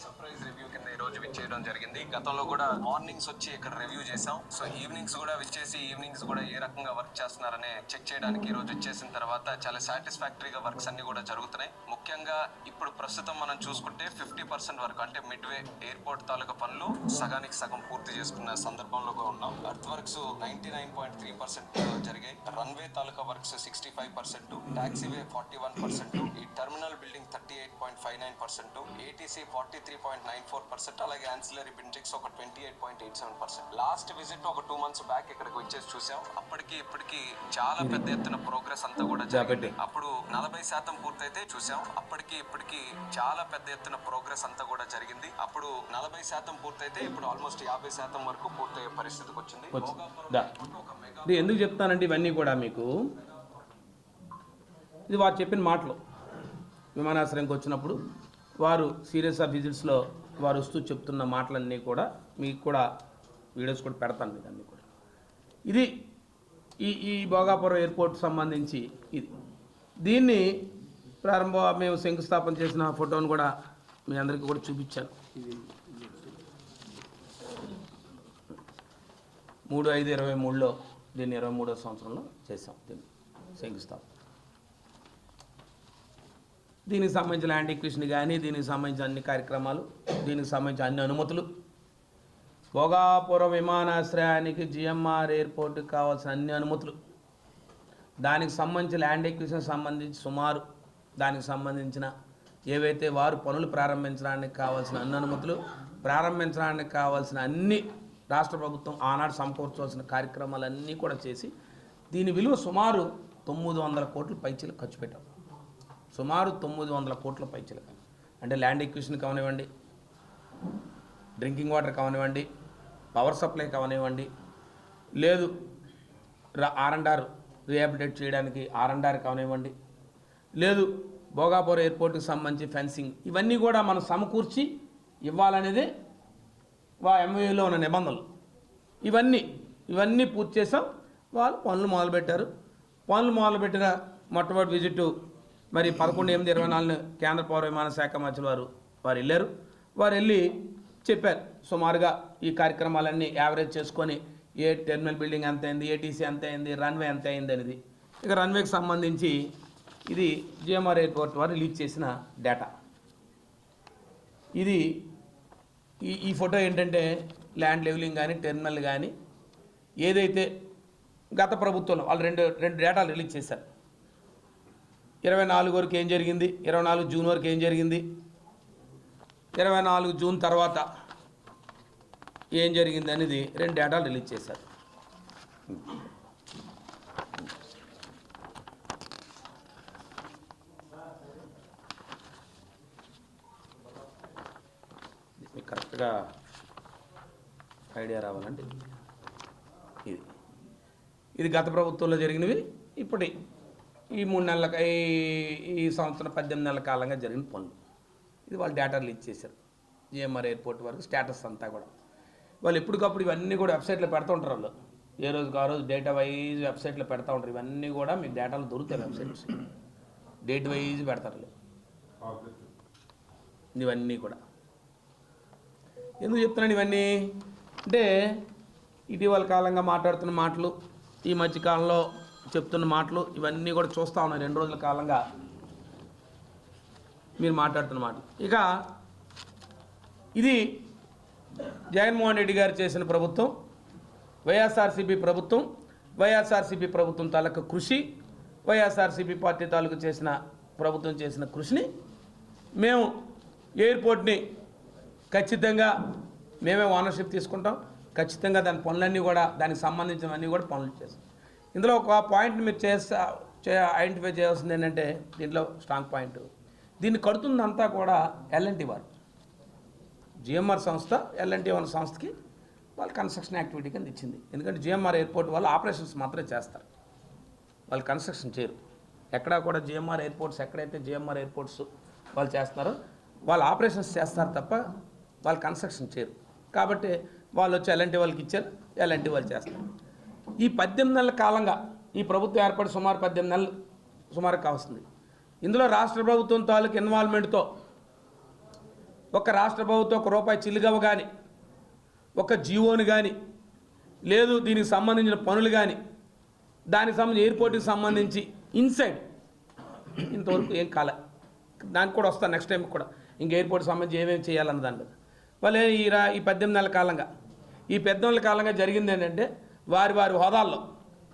సర్ప్రైజ్ రివ్యూ కింద ఈ రోజు విచ్చేయడం జరిగింది. గతంలో కూడా మార్నింగ్స్ వచ్చి ఇక్కడ రివ్యూ చేసాం. సో ఈవినింగ్స్ కూడా విచ్చేసి ఈవినింగ్స్ కూడా ఏ రకంగా వర్క్ చేస్తున్నారనే చెక్ చేయడానికి ఈ రోజు వచ్చేసిన తర్వాత చాలా సాటిస్ఫాక్టరీగా వర్క్స్ అన్ని కూడా జరుగుతున్నాయి. ముఖ్యంగా ఇప్పుడు ప్రస్తుతం మనం చూసుకుంటే 50% వరకు అంటే మిడ్వే ఎయిర్పోర్ట్ తాలూకా పనులు సగానికి సగం పూర్తి చేసుకున్న సందర్భంలో ఉన్నాం. అర్త్ వర్క్స్ 99.3% జరిగాయి. రన్వే తాలూకా వర్క్స్ 65%, టాక్సీవే 41%, ఈ టర్మినల్ బిల్డింగ్ 38.59%, ఏటీసీ 43.94%, అలాగే ఆన్సిలరీ బిల్డింగ్స్ ఒక 28.87%. లాస్ట్ విజిట్ ఒక 2 months బ్యాక్ ఇక్కడికి వచ్చేసి చూసాం. అప్పటికి ఇప్పటికి చాలా పెద్ద ఎత్తున ప్రోగ్రెస్ అంతా కూడా జరిగింది. అప్పుడు 40% పూర్తయితే చూసాం. అప్పటికి ఇప్పటికి చాలా పెద్ద ఎత్తున ప్రోగ్రెస్ అంతా కూడా జరిగింది. అప్పుడు 40% పూర్తయితే ఇప్పుడు ఆల్మోస్ట్ 50% వరకు పూర్తయ్యే పరిస్థితికి వచ్చింది. ఇది ఎందుకు చెప్తానంటే ఇవన్నీ కూడా మీకు ఇది వారు చెప్పిన మాటలు. విమానాశ్రయంకి వచ్చినప్పుడు వారు సీరియస్ ఆఫ్ విజిట్స్లో వారు వస్తూ చెప్తున్న మాటలన్నీ కూడా మీకు కూడా వీడియోస్ కూడా పెడతాను. మీకు అన్నీ కూడా ఇది ఈ భోగాపురం ఎయిర్పోర్ట్ సంబంధించి ఇది. దీన్ని మేము శంకుస్థాపన చేసిన ఫోటోను కూడా మీ అందరికీ కూడా చూపించాను. 3/5/23లో దీన్ని 23వ సంవత్సరంలో చేసాం దీన్ని శంకుస్థాపన. దీనికి సంబంధించిన ల్యాండ్ ఎక్విజిషన్ కానీ, దీనికి సంబంధించిన అన్ని కార్యక్రమాలు, దీనికి సంబంధించిన అన్ని అనుమతులు భోగాపురం విమానాశ్రయానికి జిఎంఆర్ ఎయిర్పోర్ట్కి కావాల్సిన అన్ని అనుమతులు, దానికి సంబంధించి ల్యాండ్ ఎక్విజిషన్ సంబంధించి సుమారు దానికి సంబంధించిన ఏవైతే వారు పనులు ప్రారంభించడానికి కావాల్సిన అన్ని అనుమతులు, ప్రారంభించడానికి కావాల్సిన అన్ని రాష్ట్ర ప్రభుత్వం ఆనాడు సమకూర్చవలసిన కార్యక్రమాలన్నీ కూడా చేసి దీని విలువ సుమారు 900 కోట్ల పైచీలకు ఖర్చు పెట్టాం. సుమారు 900 కోట్ల పైచీలకు. అంటే ల్యాండ్ ఎక్విజిషన్ కావనివ్వండి, డ్రింకింగ్ వాటర్ కావనివ్వండి, పవర్ సప్లై కావనివ్వండి, లేదు R&R రీహాబిలిటేట్ చేయడానికి R&R కావనివ్వండి, లేదు భోగాపురం ఎయిర్పోర్ట్కి సంబంధించి ఫెన్సింగ్, ఇవన్నీ కూడా మనం సమకూర్చి ఇవ్వాలనేదే MOUలో ఉన్న నిబంధనలు. ఇవన్నీ పూర్తి చేసాం. వాళ్ళు పనులు మొదలుపెట్టారు. పనులు మొదలుపెట్టిన మొట్టమొదటి విజిట్ మరి 11/8/24 కేంద్ర పౌర విమాన శాఖ మంత్రి వారు వెళ్ళారు. వారు వెళ్ళి చెప్పారు సుమారుగా ఈ కార్యక్రమాలన్నీ యావరేజ్ చేసుకొని ఏ టెర్మినల్ బిల్డింగ్ ఎంత అయింది, ఏటీసీ ఎంత అయింది, రన్వే ఎంత అయింది అనేది. ఇక రన్వేకి సంబంధించి ఇది జిఎంఆర్ ఎయిర్పోర్ట్ వారు రిలీజ్ చేసిన డేటా. ఇది ఈ ఫోటో ఏంటంటే ల్యాండ్ లెవెలింగ్ కానీ టెర్మినల్ కానీ ఏదైతే గత ప్రభుత్వంలో వాళ్ళు రెండు డేటాలు రిలీజ్ చేశారు. 24 వరకు ఏం జరిగింది, 24 జూన్ వరకు ఏం జరిగింది, 24 జూన్ తర్వాత ఏం జరిగింది అనేది 2 డేటాలు రిలీజ్ చేశారు. మీకు కరెక్ట్గా ఐడియా రావాలంటే ఇది గత ప్రభుత్వంలో జరిగినవి, ఇప్పటి ఈ 3 నెలల ఈ సంవత్సరం 18 నెలల కాలంగా జరిగిన పనులు. ఇది వాళ్ళు డేటా రిలీజ్ చేశారు. జిఎంఆర్ ఎయిర్పోర్ట్ వరకు స్టేటస్ అంతా కూడా వాళ్ళు ఎప్పటికప్పుడు ఇవన్నీ కూడా వెబ్సైట్లో పెడుతూ ఉంటారు. వాళ్ళు ఏ రోజుకి ఆ రోజు డేటా వైజ్ వెబ్సైట్లో పెడతా ఉంటారు. ఇవన్నీ కూడా మీకు డేటాలు దొరుకుతాయి, వెబ్సైట్స్ డేట్ వైజ్ పెడతారు ఇవన్నీ కూడా. ఎందుకు చెప్తున్నాను ఇవన్నీ అంటే ఇటీవల కాలంగా మాట్లాడుతున్న మాటలు, ఈ మధ్యకాలంలో చెప్తున్న మాటలు ఇవన్నీ కూడా చూస్తూ ఉన్నాయి. 2 రోజుల కాలంగా మీరు మాట్లాడుతున్న మాటలు. ఇక ఇది జగన్మోహన్ రెడ్డి గారు చేసిన ప్రభుత్వం, వైఎస్ఆర్సీపీ ప్రభుత్వం తాలూకు కృషి, వైఎస్ఆర్సీపీ పార్టీ తాలూకు ప్రభుత్వం చేసిన కృషిని మేము ఎయిర్పోర్ట్ని ఖచ్చితంగా మేమే ఓనర్షిప్ తీసుకుంటాం. ఖచ్చితంగా దాని పనులన్నీ కూడా దానికి సంబంధించినవన్నీ కూడా పనులు చేస్తాం. ఇందులో ఒక పాయింట్ మీరు ఐడెంటిఫై చేయాల్సింది ఏంటంటే దీంట్లో స్ట్రాంగ్ పాయింట్, దీన్ని కడుతుందంతా కూడా L&T వారు. జిఎంఆర్ సంస్థ L&T అనే సంస్థకి వాళ్ళు కన్స్ట్రక్షన్ యాక్టివిటీ కింద ఇచ్చింది. ఎందుకంటే జిఎంఆర్ ఎయిర్పోర్ట్ వాళ్ళు ఆపరేషన్స్ మాత్రమే చేస్తారు, వాళ్ళు కన్స్ట్రక్షన్ చేయరు. ఎక్కడా కూడా జిఎంఆర్ ఎయిర్పోర్ట్స్ ఎక్కడైతే జిఎంఆర్ ఎయిర్పోర్ట్స్ వాళ్ళు చేస్తున్నారో వాళ్ళు ఆపరేషన్స్ చేస్తారు తప్ప వాళ్ళు కన్స్ట్రక్షన్ చేయరు. కాబట్టి వాళ్ళు వచ్చి L&T వాళ్ళకి ఇచ్చారు, L&T వాళ్ళు చేస్తారు. ఈ 18 నెలల కాలంగా ఈ ప్రభుత్వం ఏర్పడి సుమారు 18 నెలలు సుమారు కావస్తుంది. ఇందులో రాష్ట్ర ప్రభుత్వం తాలూకు ఇన్వాల్వ్మెంట్తో ఒక రాష్ట్ర ప్రభుత్వం ₹1 చిల్లిగవ్వ కానీ, ఒక జీవోని కానీ, లేదు దీనికి సంబంధించిన పనులు కానీ, దానికి సంబంధించి ఎయిర్పోర్ట్కి సంబంధించి ఇన్సైడ్ ఇంతవరకు ఏం కాలే. దానికి కూడా వస్తాను నెక్స్ట్ టైం కూడా, ఇంక ఎయిర్పోర్ట్కి సంబంధించి ఏమేమి చేయాలన్న దాని మీద. వాళ్ళు ఈ 18 నెలల కాలంగా ఈ 18 నెలల కాలంగా జరిగింది ఏంటంటే వారి హోదాల్లో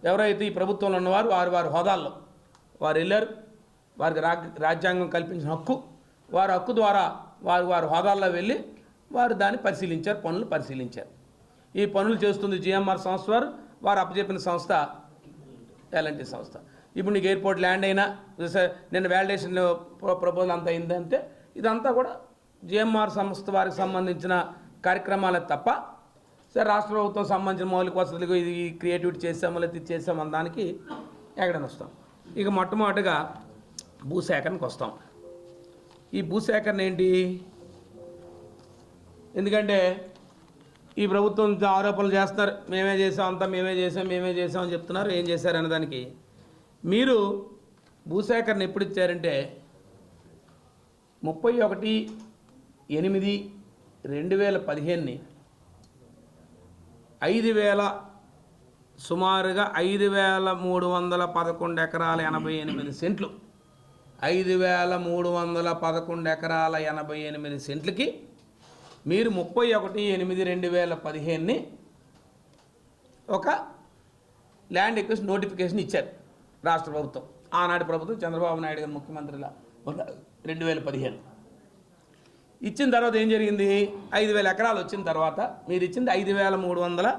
ఎవరైతే ఈ ప్రభుత్వంలో ఉన్నవారు వారి హోదాల్లో వారు వెళ్ళారు. వారికి రాజ్యాంగం కల్పించిన హక్కు, వారి హక్కు ద్వారా వారి హోదాల్లో వెళ్ళి వారు దాన్ని పరిశీలించారు, పనులు పరిశీలించారు. ఈ పనులు చేస్తుంది జిఎంఆర్ సంస్థ వారు అప్పచెప్పిన సంస్థ L&T సంస్థ. ఇప్పుడు నీకు ఎయిర్పోర్ట్ ల్యాండ్ అయినా నిన్న వ్యాలిడేషన్ ప్రపోజల్ అంతా అయిందంటే ఇదంతా కూడా జిఎంఆర్ సంస్థ వారికి సంబంధించిన కార్యక్రమాలే తప్ప సరే రాష్ట్ర ప్రభుత్వం సంబంధించిన మౌలిక వసతులకు ఇది క్రియేటివిటీ చేసామో లేదా ఇది చేసామన్న దానికి ఎక్కడైనా వస్తాం. ఇక మొట్టమొదటిగా భూసేకరణకు వస్తాం. ఈ భూసేకరణ ఏంటి? ఎందుకంటే ఈ ప్రభుత్వం ఆరోపణలు చేస్తున్నారు, మేమే చేసాం అంతా మేమే చేసాం అని చెప్తున్నారు. ఏం చేశారు అన్నదానికి మీరు భూసేకరణ ఎప్పుడు ఇచ్చారంటే 31/8/2015ని 5,000 సుమారుగా 5,311 ఎకరాల 88 సెంట్లు 5,311 ఎకరాల 88 సెంట్లకి మీరు 31/8/2015ని ఒక ల్యాండ్ ఎక్విజిషన్ నోటిఫికేషన్ ఇచ్చారు రాష్ట్ర ప్రభుత్వం. ఆనాటి ప్రభుత్వం చంద్రబాబు నాయుడు గారు ముఖ్యమంత్రిగా 2015 ఇచ్చిన తర్వాత ఏం జరిగింది? 5,000 ఎకరాలు వచ్చిన తర్వాత మీరు ఇచ్చింది 5,300,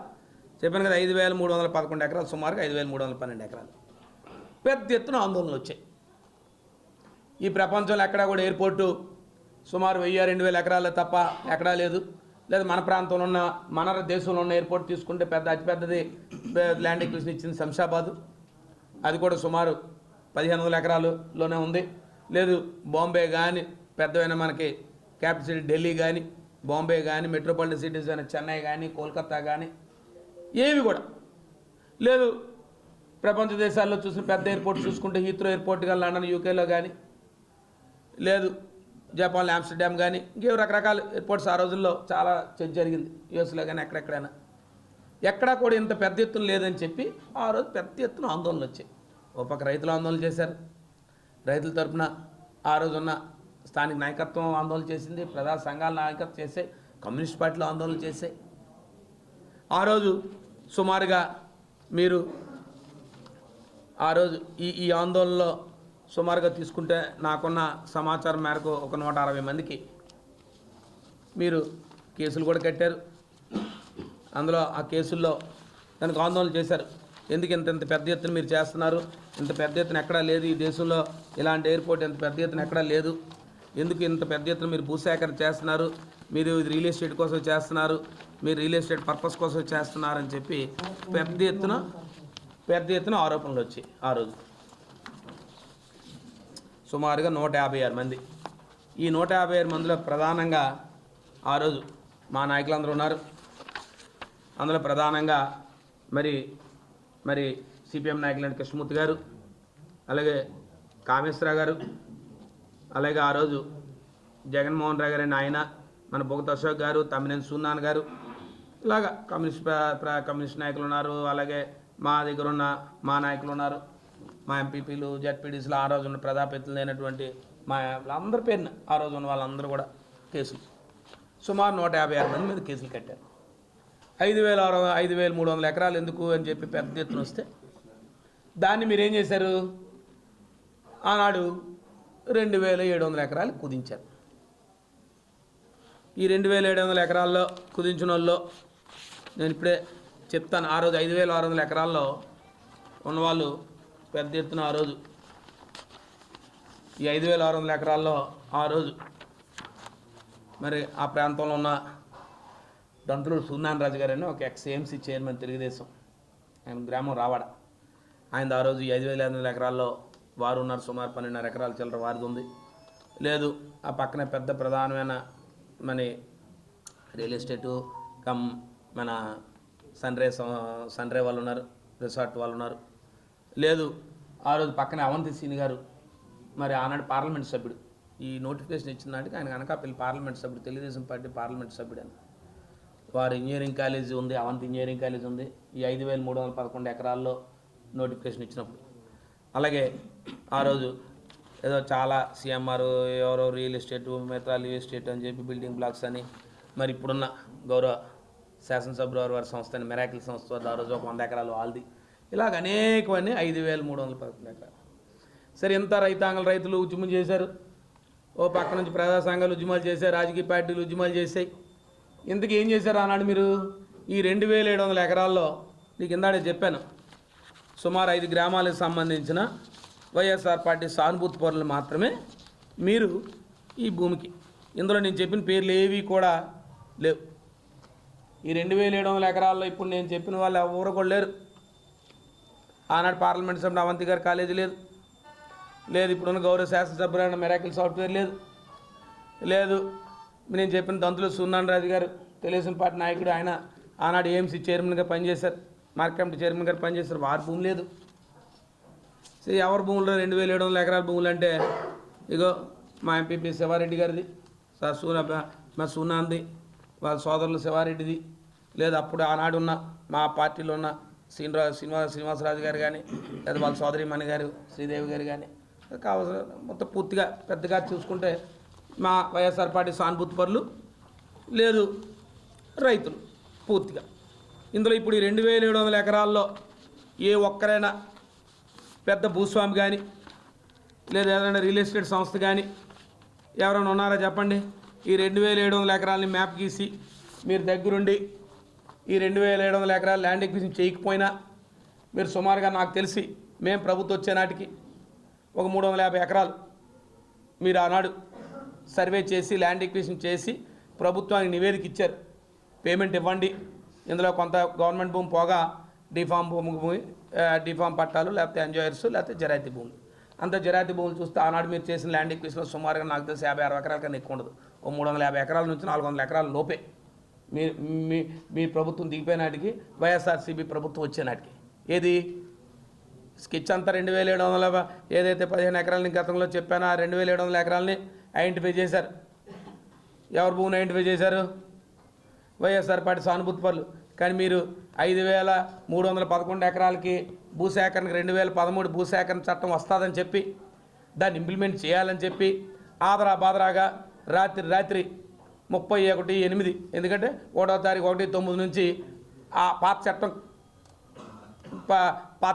చెప్పాను కదా, 5,311 ఎకరాలు, సుమారుగా 5,312 ఎకరాలు. పెద్ద ఎత్తున ఆందోళనలు వచ్చాయి. ఈ ప్రపంచంలో ఎక్కడా కూడా ఎయిర్పోర్టు సుమారు 1,000-2,000 ఎకరాలు తప్ప ఎక్కడా లేదు. లేదా మన ప్రాంతంలో ఉన్న, మన దేశంలో ఉన్న ఎయిర్పోర్ట్ తీసుకుంటే అతిపెద్దది ల్యాండ్ ఎక్విజిషన్ ఇచ్చింది శంషాబాదు. అది కూడా సుమారు 1,500 ఎకరాలులోనే ఉంది. లేదు బాంబే కానీ, పెద్దవైన మనకి క్యాపిటల్ సిటీ ఢిల్లీ కానీ, బాంబే కానీ, మెట్రోపాలిటన్ సిటీస్ అయిన చెన్నై కానీ, కోల్కతా కానీ, ఏవి కూడా లేదు. ప్రపంచ దేశాల్లో చూసిన పెద్ద ఎయిర్పోర్ట్ చూసుకుంటే హీత్రో ఎయిర్పోర్ట్ కానీ లండన్ యూకేలో కానీ, లేదు జపాన్ ఆమ్స్టర్డామ్ కానీ, ఇంకేవి రకరకాల ఎయిర్పోర్ట్స్ ఆ రోజుల్లో చాలా చర్చ జరిగింది. యూఎస్లో కానీ ఎక్కడెక్కడైనా, ఎక్కడా కూడా ఇంత పెద్ద ఎత్తున లేదని చెప్పి ఆ రోజు పెద్ద ఎత్తున ఆందోళనలు వచ్చాయి. ఒక పక్క రైతులు ఆందోళన చేశారు. రైతుల తరఫున ఆ రోజున్న స్థానిక నాయకత్వం ఆందోళన చేసింది, ప్రజా సంఘాల నాయకత్వం చేసే, కమ్యూనిస్ట్ పార్టీలు ఆందోళన చేసాయి. ఆ రోజు సుమారుగా మీరు ఆ రోజు ఈ ఆందోళనలో సుమారుగా తీసుకుంటే నాకున్న సమాచారం మేరకు ఒక 160 మందికి మీరు కేసులు కూడా కట్టారు. అందులో ఆ కేసుల్లో దానికి ఆందోళన చేశారు. ఎందుకు ఇంత పెద్ద ఎత్తున మీరు చేస్తున్నారు? ఇంత పెద్ద ఎత్తున ఎక్కడా లేదు ఈ దేశంలో, ఇలాంటి ఎయిర్పోర్ట్ ఇంత పెద్ద ఎత్తున ఎక్కడా లేదు. ఎందుకు ఇంత పెద్ద ఎత్తున మీరు భూసేకరణ చేస్తున్నారు? మీరు ఇది రియల్ ఎస్టేట్ కోసం చేస్తున్నారు, మీరు రియల్ ఎస్టేట్ పర్పస్ కోసం చేస్తున్నారని చెప్పి పెద్ద ఎత్తున ఆరోపణలు వచ్చాయి. ఆ రోజు సుమారుగా 156 మంది. ఈ 156 మందిలో ప్రధానంగా ఆ రోజు మా నాయకులందరూ ఉన్నారు. అందులో ప్రధానంగా మరి సిపిఎం నాయకులైన కృష్ణమూర్తి గారు, అలాగే కామేశ్వరరావు గారు, అలాగే ఆ రోజు జగన్మోహన్ రావు గారు అయిన ఆయన, మన బొగత అశోక్ గారు, తమ్మినేని సూనాన్ గారు, ఇలాగా కమ్యూనిస్ట్ నాయకులు ఉన్నారు. అలాగే మా దగ్గర ఉన్న మా నాయకులు ఉన్నారు, మా ఎంపీపీలు, జెడ్పీడీసీలు, ఆ రోజు ఉన్న ప్రజాప్రతినిధులు అయినటువంటి మా అందరి పేరున ఆ రోజు ఉన్న వాళ్ళందరూ కూడా కేసులు, సుమారు 156 మంది మీద కేసులు కట్టారు. 5,300 ఎకరాలు ఎందుకు అని చెప్పి పెద్ద ఎత్తున వస్తే దాన్ని మీరేం చేశారు? ఆనాడు 2,700 ఎకరాలు కుదించారు. ఈ 2,700 ఎకరాల్లో కుదించిన వాళ్ళు నేను ఇప్పుడే చెప్తాను. ఆ రోజు 5,600 ఎకరాల్లో ఉన్నవాళ్ళు పెద్ద ఎత్తున ఆ రోజు ఈ 5,600 ఎకరాల్లో ఆ రోజు మరి ఆ ప్రాంతంలో ఉన్న దంతులూరు సూర్యనారాయణ రాజు గారని ఒక ఎక్స్ఏఎంసీ చైర్మన్, తెలుగుదేశం, ఆయన గ్రామం రావాడ. ఆయన ఆ రోజు ఈ 5,500 ఎకరాల్లో వారు ఉన్నారు. సుమారు 12.5 ఎకరాల చిల్లర వారిది ఉంది. లేదు ఆ పక్కనే పెద్ద ప్రధానమైన మన రియల్ ఎస్టేటు మన సన్రే వాళ్ళు ఉన్నారు, రిసార్ట్ వాళ్ళు ఉన్నారు. లేదు ఆ రోజు పక్కనే అవంతి సీని గారు, మరి ఆనాడు పార్లమెంట్ సభ్యుడు. ఈ నోటిఫికేషన్ ఇచ్చిన నాటికి ఆయన అనకాపల్లి పార్లమెంట్ సభ్యుడు, తెలుగుదేశం పార్టీ పార్లమెంట్ సభ్యుడు అని. వారు ఇంజనీరింగ్ కాలేజీ ఉంది, అవంతి ఇంజనీరింగ్ కాలేజీ ఉంది. ఈ 5,311 ఎకరాల్లో నోటిఫికేషన్ ఇచ్చినప్పుడు, అలాగే ఆ రోజు ఏదో చాలా సీఎంఆర్ ఎవరో రియల్ ఎస్టేటు, మిగతా రియల్ ఎస్టేట్ అని చెప్పి బిల్డింగ్ బ్లాక్స్ అని, మరి ఇప్పుడున్న గౌరవ శాసనసభ్యుల వారి సంస్థ అని మెరాకిల్ సంస్థ ఆ రోజు ఒక 100 ఎకరాలు వాళ్ళది. ఇలాగ అనేకమన్నీ 5,311 ఎకరాలు. సరే, ఎంత రైతులు ఉద్యమం చేశారు, ఓ పక్క నుంచి ప్రజా సంఘాలు ఉద్యమాలు చేశారు, రాజకీయ పార్టీలు ఉద్యమాలు చేశాయి. ఇంతకు ఏం చేశారు ఆనాడు మీరు? ఈ 2,700 ఎకరాల్లో నీకు ఇందాడే చెప్పాను, సుమారు 5 గ్రామాలకు సంబంధించిన వైఎస్ఆర్ పార్టీ సానుభూతి పరులు మాత్రమే మీరు ఈ భూమికి, ఇందులో నేను చెప్పిన పేర్లు ఏవి కూడా లేవు. ఈ 2,700 ఎకరాల్లో ఇప్పుడు నేను చెప్పిన వాళ్ళు ఎవరు కూడా లేరు. ఆనాడు పార్లమెంట్ సభ్యుడు అవంతి గారు కాలేజీ లేదు, ఇప్పుడున్న గౌరవ శాసనసభ్యులైన మెరాకిల్ సాఫ్ట్వేర్ లేదు, నేను చెప్పిన దంతులూరు సూర్యనారాయణ రాజు గారు, తెలుగుదేశం పార్టీ నాయకుడు, ఆయన ఆనాడు ఏఎంసీ చైర్మన్గా పనిచేశారు, మార్కెట్ కమిటీ చైర్మన్ గారు పనిచేశారు. వారి భూమి లేదు. సరే, ఎవరి భూములు 2,700 ఎకరాల భూములు అంటే, ఇగో మా ఎంపీపీ శివారెడ్డి గారిది, మా సూనాంది, వాళ్ళ సోదరులు శివారెడ్డిది, లేదు అప్పుడు ఆనాడున్న మా పార్టీలో ఉన్న శ్రీనివాసరాజు గారు కానీ, లేదా వాళ్ళ సోదరిమణి గారు శ్రీదేవి గారు కానీ, కావాల్సిన మొత్తం పూర్తిగా పెద్దగా చూసుకుంటే మా వైఎస్ఆర్ పార్టీ సానుభూతి పరులు లేదు రైతులు పూర్తిగా. ఇందులో ఇప్పుడు ఈ 2700 ఎకరాల్లో ఏ ఒక్కరైనా పెద్ద భూస్వామి కానీ లేదా ఏదైనా రియల్ ఎస్టేట్ సంస్థ కానీ ఎవరైనా ఉన్నారా చెప్పండి? ఈ 2700 ఎకరాలని మ్యాప్ గీసి మీరు దగ్గరుండి ఈ 2700 ఎకరాలు ల్యాండ్ ఎక్విజిషన్ చేయకపోయినా మీరు సుమారుగా నాకు తెలిసి మేము ప్రభుత్వం వచ్చే నాటికి ఒక 350 ఎకరాలు మీరు ఆనాడు సర్వే చేసి ల్యాండ్ ఎక్విజిషన్ చేసి ప్రభుత్వానికి నివేదిక ఇచ్చారు. పేమెంట్ ఇవ్వండి, ఇందులో కొంత గవర్నమెంట్ భూమి పోగా డిఫామ్ పట్టాలు లేకపోతే ఎంజాయర్స్ లేకపోతే జరాయితీ భూములు, అంత జరాయితీ భూములు చూస్తే ఆనాడు మీరు చేసిన ల్యాండ్ ఎక్విజిషన్లో సుమారుగా నాకు తెలిసి 50-60 ఎకరాల కన్నా ఎక్కువ ఉండదు. ఓ 350 ఎకరాల నుంచి 400 ఎకరాల లోపే మీ ప్రభుత్వం దిగిపోయిన నాటికి వైఎస్ఆర్సీపీ ప్రభుత్వం వచ్చే నాటికి ఏది స్కెచ్ అంతా 2700 ఏదైతే 15 ఎకరాలని గతంలో చెప్పానో ఆ 2700 ఎకరాలని ఐడెంటిఫై చేశారు. ఎవరు భూమిని ఐడెంటిఫై చేశారు? వైఎస్ఆర్ పార్టీ సానుభూతి పరులు. కానీ మీరు 5311 ఎకరాలకి భూసేకరణకు 2013 భూసేకరణ చట్టం వస్తుందని చెప్పి దాన్ని ఇంప్లిమెంట్ చేయాలని చెప్పి బాదరాగా రాత్రి 31/8 ఎందుకంటే 1వ తారీఖు 1/9 నుంచి ఆ పాత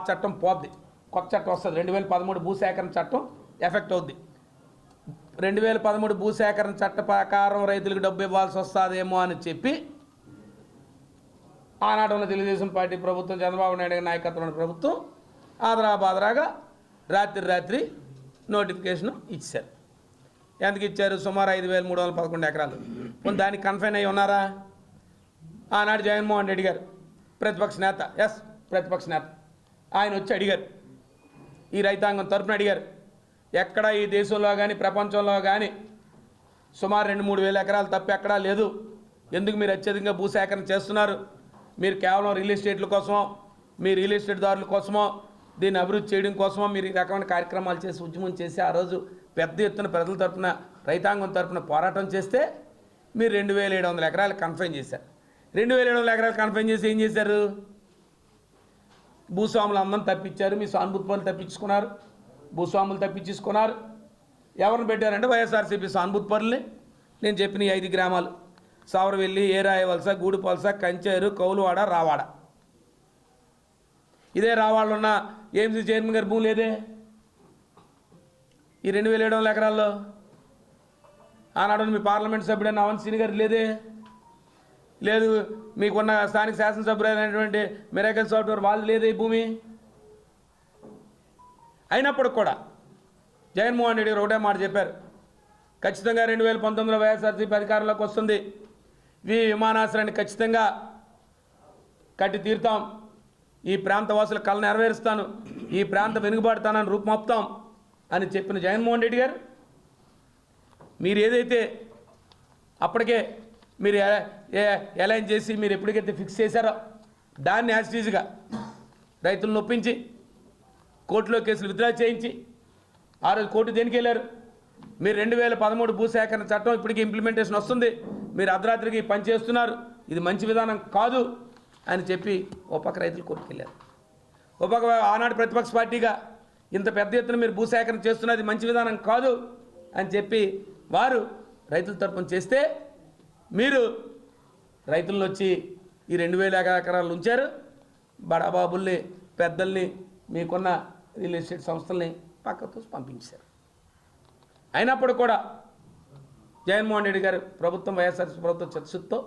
చట్టం పోద్ది, కొత్త చట్టం వస్తుంది. 2013 భూసేకరణ చట్టం ఎఫెక్ట్ అవుద్ది. 2013 భూసేకరణ చట్ట ప్రకారం రైతులకు డబ్బు ఇవ్వాల్సి వస్తుందేమో అని చెప్పి ఆనాడు ఉన్న తెలుగుదేశం పార్టీ ప్రభుత్వం, చంద్రబాబు నాయుడు గారి నాయకత్వంలో ప్రభుత్వం బాదరాగా రాత్రి నోటిఫికేషన్ ఇచ్చారు. ఎందుకు ఇచ్చారు? సుమారు 5311 ఎకరాలు. దానికి కన్ఫైన్ అయ్యి ఉన్నారా? ఆనాడు జగన్మోహన్ రెడ్డి గారు ప్రతిపక్ష నేత, ప్రతిపక్ష నేత, ఆయన వచ్చి అడిగారు, ఈ రైతాంగం తరపున అడిగారు, ఎక్కడా ఈ దేశంలో కానీ ప్రపంచంలో కానీ సుమారు 2-3 వేల ఎకరాలు తప్ప ఎక్కడా లేదు. ఎందుకు మీరు అత్యధికంగా భూసేకరణ చేస్తున్నారు? మీరు కేవలం రియల్ ఎస్టేట్ల కోసమో మీ రియల్ ఎస్టేట్ దారుల కోసమో దీన్ని అభివృద్ధి చేయడం కోసమో మీరు ఈ రకమైన కార్యక్రమాలు చేసి ఉద్యమం చేసి ఆ రోజు పెద్ద ఎత్తున ప్రజల తరపున రైతాంగం తరపున పోరాటం చేస్తే మీరు 2700 ఎకరాలు కన్ఫైన్ చేశారు. 2700 ఎకరాలు కన్ఫైన్ చేసి ఏం చేశారు? భూస్వాములు అందరం తప్పించారు, మీ సానుభూతి పనులు తప్పించుకున్నారు, భూస్వాములు తప్పించుకున్నారు. ఎవరిని పెట్టారంటే వైఎస్ఆర్సీపీ సానుభూతి పనుల్ని. నేను చెప్పిన ఈ 5 గ్రామాలు సావరవెల్లి, ఏరాయవలస, గూడిపలస, కంచేరు, కౌలువాడ, రావాడ. ఇదే రావాడలో ఉన్న ఏఎంసీ చైర్మన్ గారి భూమి లేదే ఈ 2700 ఎకరాల్లో. ఆనాడు మీ పార్లమెంట్ సభ్యుడైన అవన్ శ్రీని గారు లేదే, లేదు మీకున్న స్థానిక శాసనసభ్యులైనటువంటి మిరాకల్ సాఫ్ట్వేర్ వాళ్ళు లేదే ఈ భూమి. అయినప్పుడు కూడా జగన్మోహన్ రెడ్డి గారు ఒకటే మాట చెప్పారు, ఖచ్చితంగా 2019లో వైఎస్ఆర్సీపీ అధికారంలోకి వస్తుంది, విమానాశ్రయాన్ని ఖచ్చితంగా కట్టి తీరుతాం, ఈ ప్రాంత వాసుల కళ నెరవేరుస్తాను, ఈ ప్రాంత వెనుకబాటుతానని రూపుమాపుతాం అని చెప్పిన జగన్మోహన్ రెడ్డి గారు మీరు ఏదైతే అప్పటికే మీరు అలైన్ చేసి మీరు ఎప్పటికైతే ఫిక్స్ చేశారో దాన్ని యాజిటీజ్గా రైతులను ఒప్పించి కోర్టులో కేసులు విత్డ్రా చేయించి ఆ రోజు కోర్టు దేనికి వెళ్ళారు? మీరు 2013 భూసేకరణ చట్టం ఇప్పటికీ ఇంప్లిమెంటేషన్ వస్తుంది, మీరు అర్ధరాత్రికి పనిచేస్తున్నారు, ఇది మంచి విధానం కాదు అని చెప్పి ఓ పక్క రైతులు కోర్టుకు వెళ్ళారు. ఓ పక్క ఆనాడు ప్రతిపక్ష పార్టీగా ఇంత పెద్ద ఎత్తున మీరు భూసేకరణ చేస్తున్నది మంచి విధానం కాదు అని చెప్పి వారు రైతుల తరపున చేస్తే మీరు రైతులను వచ్చి ఈ 2000 ఎకరాలు ఉంచారు. బడాబాబుల్ని, పెద్దల్ని, మీకున్న రియల్ ఎస్టేట్ సంస్థల్ని పక్కతో పంపించారు. అయినప్పుడు కూడా జగన్మోహన్ రెడ్డి గారు ప్రభుత్వం, వైఎస్ఆర్సీపీ ప్రభుత్వం చర్చతో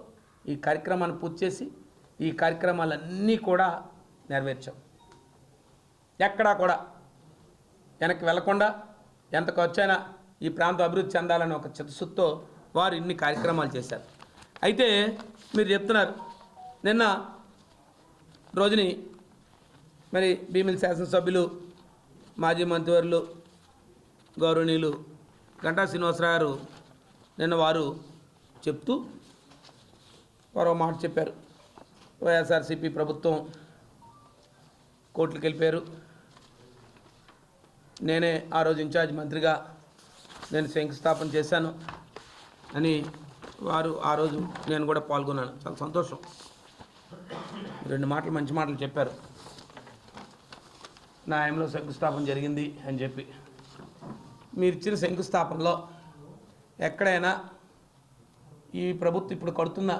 ఈ కార్యక్రమాన్ని పూర్తి చేసి ఈ కార్యక్రమాలన్నీ కూడా నెరవేర్చాం. ఎక్కడా కూడా వెనక్కి వెళ్లకుండా ఎంత ఖర్చైనా ఈ ప్రాంతం అభివృద్ధి చెందాలని ఒక చిత్తశుద్ధితో వారు ఇన్ని కార్యక్రమాలు చేశారు. అయితే మీరు చెప్తున్నారు, నిన్న రోజుని మరి భీమిలి శాసనసభ్యులు, మాజీ మంత్రివర్యులు, గౌరవనీయులు గంటా శ్రీనివాసరావు గారు నిన్న వారు చెప్తూ వారు మాట చెప్పారు, వైఎస్ఆర్సీపీ ప్రభుత్వం కోర్టులకు వెళ్ళిపోయారు, నేనే ఆ రోజు ఇన్ఛార్జ్ మంత్రిగా నేను శంకుస్థాపన చేశాను అని వారు ఆ రోజు నేను కూడా పాల్గొన్నాను. చాలా సంతోషం. 2 మాటలు మంచి మాటలు చెప్పారు. నా ఆయనలో శంకుస్థాపన జరిగింది అని చెప్పి. మీరు ఇచ్చిన శంకుస్థాపనలో ఎక్కడైనా ఈ ప్రభుత్వం ఇప్పుడు కడుతున్న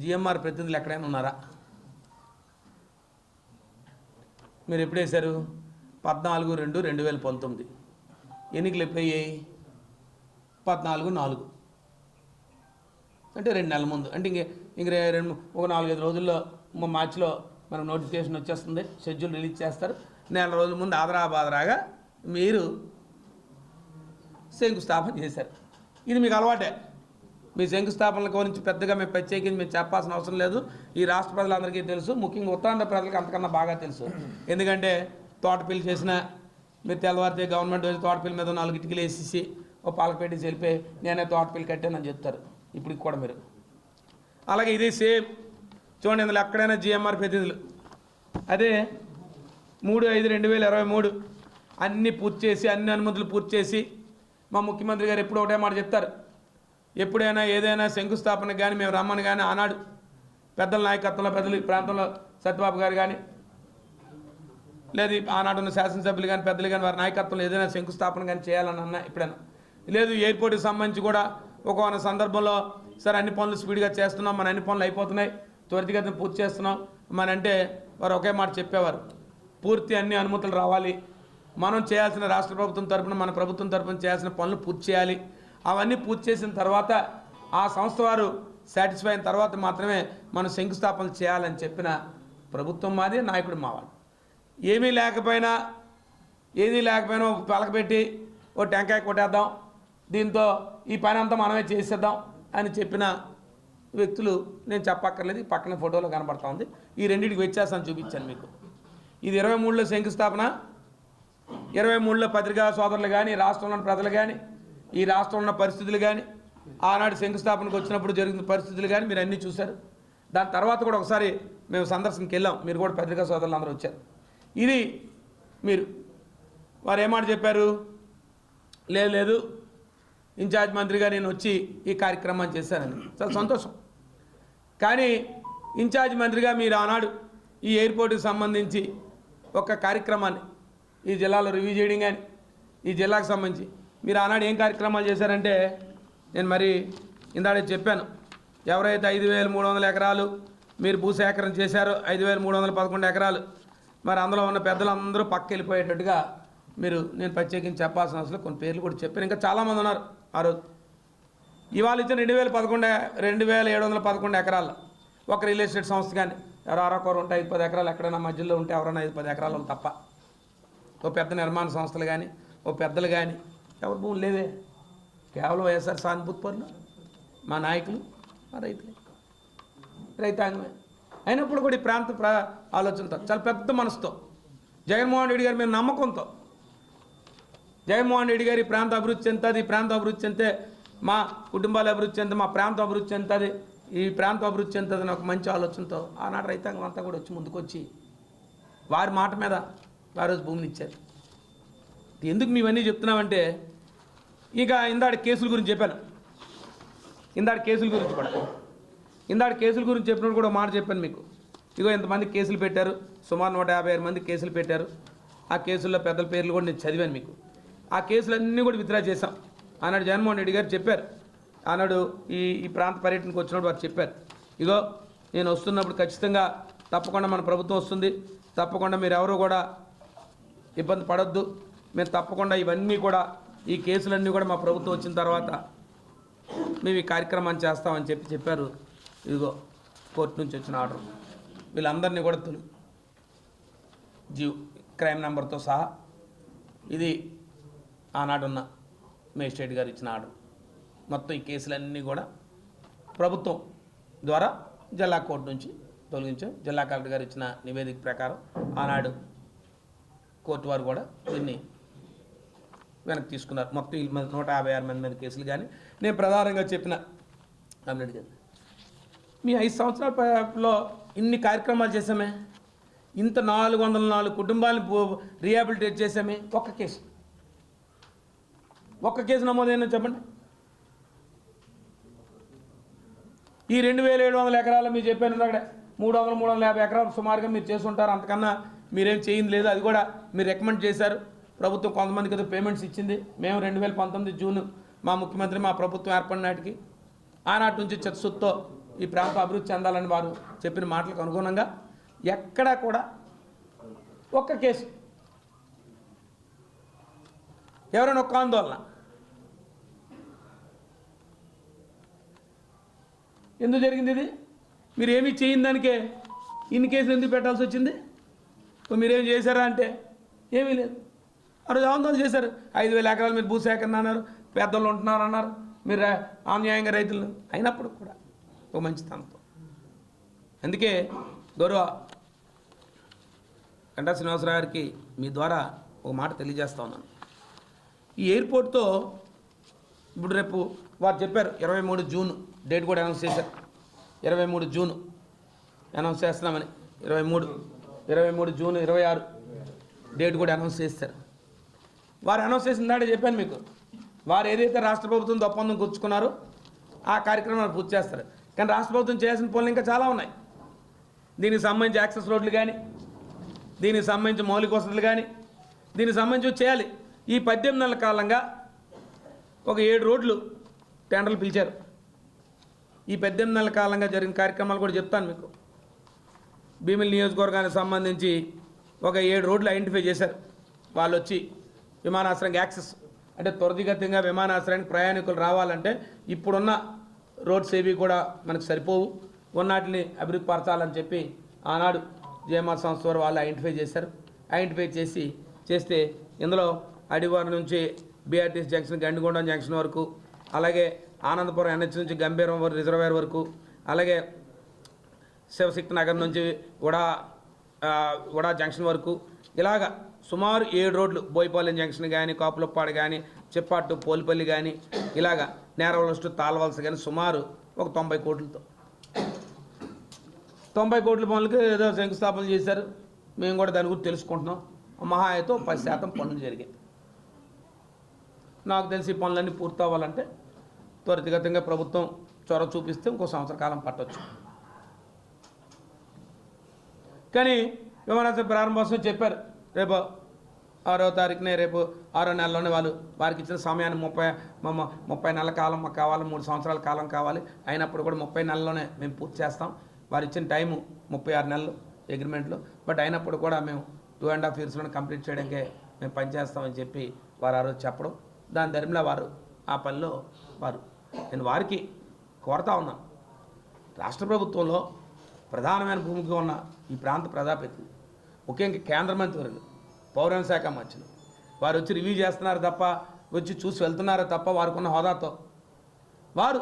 జిఎంఆర్ ప్రతినిధులు ఎక్కడైనా ఉన్నారా? మీరు ఎప్పుడు వేశారు? 14/2/2019. ఎన్నికలు ఎప్పుడయ్యాయి? 14/4. అంటే 2 నెలల ముందు. అంటే ఇంక 4-5 రోజుల్లో మార్చిలో మనకు నోటిఫికేషన్ వచ్చేస్తుంది, షెడ్యూల్ రిలీజ్ చేస్తారు. నెల రోజుల ముందు ఆదరాబాదరాగా మీరు శంకుస్థాపన చేశారు. ఇది మీకు అలవాటే. మీ శంకుస్థాపనల గురించి పెద్దగా మేము ప్రత్యేకించి మేము చెప్పాల్సిన అవసరం లేదు. ఈ రాష్ట్ర ప్రజలందరికీ తెలుసు, ముఖ్యంగా ఉత్తరాంధ్ర ప్రజలకు అంతకన్నా బాగా తెలుసు. ఎందుకంటే తోటపల్లి చేసిన మీరు తెల్లవారితే గవర్నమెంట్ వచ్చి తోటపల్లి మీద 4 ఇటుకలు వేసేసి ఓ పాలకు పెట్టేసి వెళ్ళిపోయి నేనే తోటపల్లి కట్టానని చెప్తారు ఇప్పుడు కూడా మీరు. అలాగే ఇదే సేమ్ చూడండి, ఇందులో ఎక్కడైనా జిఎంఆర్ ప్రతినిధులు అదే 3/5/2023 అన్నీ పూర్తి చేసి, అన్ని అనుమతులు పూర్తి చేసి, మా ముఖ్యమంత్రి గారు ఎప్పుడు ఒకటే మాట చెప్తారు, ఎప్పుడైనా ఏదైనా శంకుస్థాపనకు కానీ మేము రమ్మని కానీ ఆనాడు పెద్దల నాయకత్వంలో పెద్దలు ఈ ప్రాంతంలో సత్యబాబు గారు కానీ లేదు ఆనాడు ఉన్న శాసనసభ్యులు కానీ పెద్దలు కానీ వారి నాయకత్వంలో ఏదైనా శంకుస్థాపన కానీ చేయాలని అన్నా ఎప్పుడైనా లేదు. ఎయిర్పోర్ట్కి సంబంధించి కూడా ఒక సందర్భంలో సరే అన్ని పనులు స్పీడ్గా చేస్తున్నాం, మన అన్ని పనులు అయిపోతున్నాయి, త్వరితగతిన పూర్తి చేస్తున్నాం మన అంటే వారు ఒకే మాట చెప్పేవారు, పూర్తి అన్ని అనుమతులు రావాలి, మనం చేయాల్సిన రాష్ట్ర ప్రభుత్వం తరపున మన ప్రభుత్వం తరపున చేయాల్సిన పనులు పూర్తి చేయాలి, అవన్నీ పూర్తి చేసిన తర్వాత ఆ సంస్థ వారు సాటిస్ఫై అయిన తర్వాత మాత్రమే మనం శంకుస్థాపన చేయాలని చెప్పిన ప్రభుత్వం మాది, నాయకుడు మావాడు. ఏమీ లేకపోయినా ఏదీ లేకపోయినా పలకబెట్టి ఓ టెంకాయ కొట్టేద్దాం, దీంతో ఈ పని అంతా మనమే చేసేద్దాం అని చెప్పిన వ్యక్తులు నేను చెప్పక్కర్లేదు, ఈ పక్కన ఫోటోలో కనబడతా ఉంది. ఈ రెండింటికి వ్యత్యాసాన్ని చూపించాను మీకు. ఇది 23లో శంకుస్థాపన, 23లో పత్రికా సోదరులు కానీ రాష్ట్రంలో ప్రజలు కానీ ఈ రాష్ట్రంలో ఉన్న పరిస్థితులు కానీ ఆనాడు శంకుస్థాపనకు వచ్చినప్పుడు జరిగిన పరిస్థితులు కానీ మీరు అన్నీ చూశారు. దాని తర్వాత కూడా ఒకసారి మేము సందర్శనకి వెళ్ళాం, మీరు కూడా పత్రికా సోదరులు అందరూ వచ్చారు. ఇది మీరు వారు ఏమాట చెప్పారు, లేదు ఇన్ఛార్జ్ మంత్రిగా నేను వచ్చి ఈ కార్యక్రమాన్ని చేశానని. చాలా సంతోషం. కానీ ఇన్ఛార్జ్ మంత్రిగా మీరు ఆనాడు ఈ ఎయిర్పోర్ట్కి సంబంధించి ఒక కార్యక్రమాన్ని ఈ జిల్లాలో రివ్యూ చేయడం కానీ ఈ జిల్లాకు సంబంధించి మీరు ఆనాడు ఏం కార్యక్రమాలు చేశారంటే నేను మరి ఇందాడే చెప్పాను, ఎవరైతే 5,300 ఎకరాలు మీరు భూసేకరణ చేశారో 5,311 ఎకరాలు మరి అందులో ఉన్న పెద్దలందరూ పక్క వెళ్ళిపోయేటట్టుగా మీరు నేను ప్రత్యేకించి చెప్పాల్సిన అవసరం కొన్ని పేర్లు కూడా చెప్పాను. ఇంకా చాలామంది ఉన్నారు ఆ రోజు. ఇవాళ ఇచ్చిన 2,711 ఎకరాల్లో ఒక రియల్ ఎస్టేట్ సంస్థ కానీ ఎవరో అరకొర ఉంటే 5-10 ఎకరాలు ఎక్కడైనా మధ్యలో ఉంటే ఎవరైనా 5-10 ఎకరాలు తప్ప ఓ పెద్ద నిర్మాణ సంస్థలు కానీ ఓ పెద్దలు కానీ ఎవరు భూములు లేదే. కేవలం వైఎస్ఆర్ సానుభూతి పనులు, మా నాయకులు, మా రైతాంగమే. అయినప్పుడు కూడా ఈ ప్రాంత ఆలోచనతో చాలా పెద్ద మనసుతో జగన్మోహన్ రెడ్డి గారి మీద నమ్మకంతో జగన్మోహన్ రెడ్డి గారి ప్రాంత అభివృద్ధి చెందుతుంది, ఈ ప్రాంతం అభివృద్ధి చెందితే మా కుటుంబాల అభివృద్ధి చెందుతుంది, మా ప్రాంతం అభివృద్ధి చెందుతుంది, ఈ ప్రాంతం అభివృద్ధి చెందుతుంది అని ఒక మంచి ఆలోచనతో ఆనాడు రైతాంగం అంతా కూడా వచ్చి ముందుకొచ్చి వారి మాట మీద ఆ రోజు భూమిని ఇచ్చారు. ఎందుకు మేవన్నీ చెప్తున్నామంటే ఇక ఇందాడు కేసుల గురించి చెప్పాను. ఇందాడు కేసుల గురించి చెప్పినప్పుడు కూడా మాట చెప్పాను మీకు. ఇగో ఎంతమంది కేసులు పెట్టారు, సుమారు 156 మంది కేసులు పెట్టారు. ఆ కేసుల్లో పెద్దల పేర్లు కూడా నేను చదివాను మీకు. ఆ కేసులన్నీ కూడా విత్డ్రా చేశాం. ఆనాడు జగన్మోహన్ రెడ్డి గారు చెప్పారు, ఆనాడు ఈ ప్రాంత పర్యటనకు వచ్చినప్పుడు వారు చెప్పారు, ఇగో నేను వస్తున్నప్పుడు ఖచ్చితంగా తప్పకుండా మన ప్రభుత్వం వస్తుంది, తప్పకుండా మీరు ఎవరు కూడా ఇబ్బంది పడొద్దు, మేము తప్పకుండా ఇవన్నీ కూడా ఈ కేసులన్నీ కూడా మా ప్రభుత్వం వచ్చిన తర్వాత మేము ఈ కార్యక్రమాన్ని చేస్తామని చెప్పారు. ఇదిగో కోర్టు నుంచి వచ్చిన ఆర్డర్ వీళ్ళందరినీ కూడా క్రైమ్ నెంబర్తో సహా ఇది ఆనాడున్న మేజిస్ట్రేట్ గారు ఇచ్చిన ఆర్డర్. మొత్తం ఈ కేసులన్నీ కూడా ప్రభుత్వం ద్వారా జిల్లా కోర్టు నుంచి తొలగించాం. జిల్లా కలెక్టర్ గారు ఇచ్చిన నివేదిక ప్రకారం ఆనాడు కోర్టు వారు కూడా దీన్ని వెనక్కి తీసుకున్నారు. మొత్తం 156 మంది కేసులు కానీ నేను ప్రధానంగా చెప్పిన అమ్మిరెడ్డి గారు మీ 5 సంవత్సరాలలో ఇన్ని కార్యక్రమాలు చేసామే, ఇంత 404 కుటుంబాలను రీహాబిలిటేట్ చేసామే. ఒక్క కేసు నమోదైనా చెప్పండి. ఈ 2,700 ఎకరాలు మీరు చెప్పాను అక్కడ 350 ఎకరాలు సుమారుగా మీరు చేసుంటారు, అంతకన్నా మీరేం చేయింది లేదు. అది కూడా మీరు రికమెండ్ చేశారు. ప్రభుత్వం కొంతమందికి అయితే పేమెంట్స్ ఇచ్చింది. మేము 2019 జూన్ మా ముఖ్యమంత్రి మా ప్రభుత్వం ఏర్పడిన నాటికి ఆనాటి నుంచి చిత్తశుద్ధితో ఈ ప్రాంతం అభివృద్ధి చెందాలని వారు చెప్పిన మాటలకు అనుగుణంగా ఎక్కడా కూడా ఒక్క కేసు, ఎవరైనా ఒక్క ఆందోళన ఎందుకు జరిగింది? ఇది మీరు ఏమీ చేయని దానికే ఇన్ని కేసులు ఎందుకు పెట్టాల్సి వచ్చింది? మీరేం చేశారా అంటే ఏమీ లేదు. ఆ రోజు ఆందోళన చేశారు. 5,000 ఎకరాలు మీరు భూసేకరణ అన్నారు, పెద్దలు ఉంటున్నారు అన్నారు, మీరు అన్యాయంగా రైతులను అయినప్పుడు కూడా ఒక మంచితనంతో. అందుకే గౌరవ గంటా శ్రీనివాసరావు గారికి మీ ద్వారా ఒక మాట తెలియజేస్తా ఉన్నాను. ఈ ఎయిర్పోర్ట్తో ఇప్పుడు రేపు వారు చెప్పారు 23 జూన్ డేట్ కూడా అనౌన్స్ చేశారు. 23 జూన్ అనౌన్స్ చేస్తున్నామని, 23 జూన్ 26 డేట్ కూడా అనౌన్స్ చేస్తారు. వారు అనౌన్స్ చేసిన దాంట్లో చెప్పాను మీకు, వారు ఏదైతే రాష్ట్ర ప్రభుత్వం ఒప్పందం కూర్చుకున్నారో ఆ కార్యక్రమాన్ని పూర్తి చేస్తారు. కానీ రాష్ట్ర ప్రభుత్వం చేయాల్సిన పనులు ఇంకా చాలా ఉన్నాయి. దీనికి సంబంధించి యాక్సెస్ రోడ్లు కానీ, దీనికి సంబంధించి మౌలిక వసతులు కానీ, దీనికి సంబంధించి చేయాలి. ఈ 18 నెలల కాలంగా ఒక 7 రోడ్లు టెండర్లు పిలిచారు. ఈ 18 నెలల కాలంగా జరిగిన కార్యక్రమాలు కూడా చెప్తాను మీకు. భీమిలి నియోజకవర్గానికి సంబంధించి ఒక 7 రోడ్లు ఐడెంటిఫై చేశారు. వాళ్ళు వచ్చి విమానాశ్రయానికి యాక్సెస్ అంటే త్వరితగతిగా విమానాశ్రయానికి ప్రయాణికులు రావాలంటే ఇప్పుడున్న రోడ్స్ ఏవి కూడా మనకు సరిపోవు, ఉన్నటిని అభివృద్ధి పరచాలని చెప్పి ఆనాడు జేఎంఆర్ సంస్థ వారు వాళ్ళు ఐడెంటిఫై చేశారు. ఐడెంటిఫై చేస్తే ఇందులో అడివారి నుంచి బీఆర్టీసీ జంక్షన్ గండిగొండం జంక్షన్ వరకు, అలాగే ఆనందపురం ఎన్హెచ్ నుంచి గంభీరం రిజర్వేర్ వరకు, అలాగే శివశక్తి నగర్ నుంచి ఉడా జంక్షన్ వరకు, ఇలాగా సుమారు 7 రోడ్లు, బోయిపాలెం జంక్షన్ కానీ, కాపులప్పాడు కానీ, చిప్పాటు పోలిపల్లి కానీ, ఇలాగా నేరవలస్టు తాళవలస కానీ సుమారు ఒక 90 కోట్లతో 90 కోట్ల పనులకి ఏదో శంకుస్థాపన చేశారు. మేము కూడా దాని గురించి తెలుసుకుంటున్నాం. మహా అయితే 10% పనులు జరిగాయి. నాకు తెలిసి ఈ పనులన్నీ పూర్తి అవ్వాలంటే త్వరితగతంగా ప్రభుత్వం చొరవ చూపిస్తే ఇంకో సంవత్సర కాలం పట్టవచ్చు. కానీ విమానాశ్రయ ప్రారంభోత్సవం చెప్పారు రేపు 6వ తారీఖునే, రేపు 6వ నెలలోనే వారికి ఇచ్చిన సమయాన్ని 30 నెలల కాలం మాకు కావాలి, 3 సంవత్సరాల కాలం కావాలి. అయినప్పుడు కూడా 30 నెలల్లోనే మేము పూర్తి చేస్తాం. వారు ఇచ్చిన టైము 36 నెలలు అగ్రిమెంట్లో. బట్ అయినప్పుడు కూడా మేము 2.5 yearsలోనే కంప్లీట్ చేయడానికే మేము పనిచేస్తామని చెప్పి వారు ఆ రోజు చెప్పడం, దాని ధర్మిలా వారు ఆ పనిలో నేను వారికి కోరుతా ఉన్నాను. రాష్ట్ర ప్రభుత్వంలో ప్రధానమైన భూమిక ఉన్న ఈ ప్రాంత ప్రజాప్రతినిధులు, ముఖ్యంగా కేంద్ర మంత్రివర్యులు, పౌరాణిక శాఖ మంత్రులు వారు వచ్చి రివ్యూ చేస్తున్నారు తప్ప, వచ్చి చూసి వెళ్తున్నారో తప్ప, వారికి ఉన్న హోదాతో వారు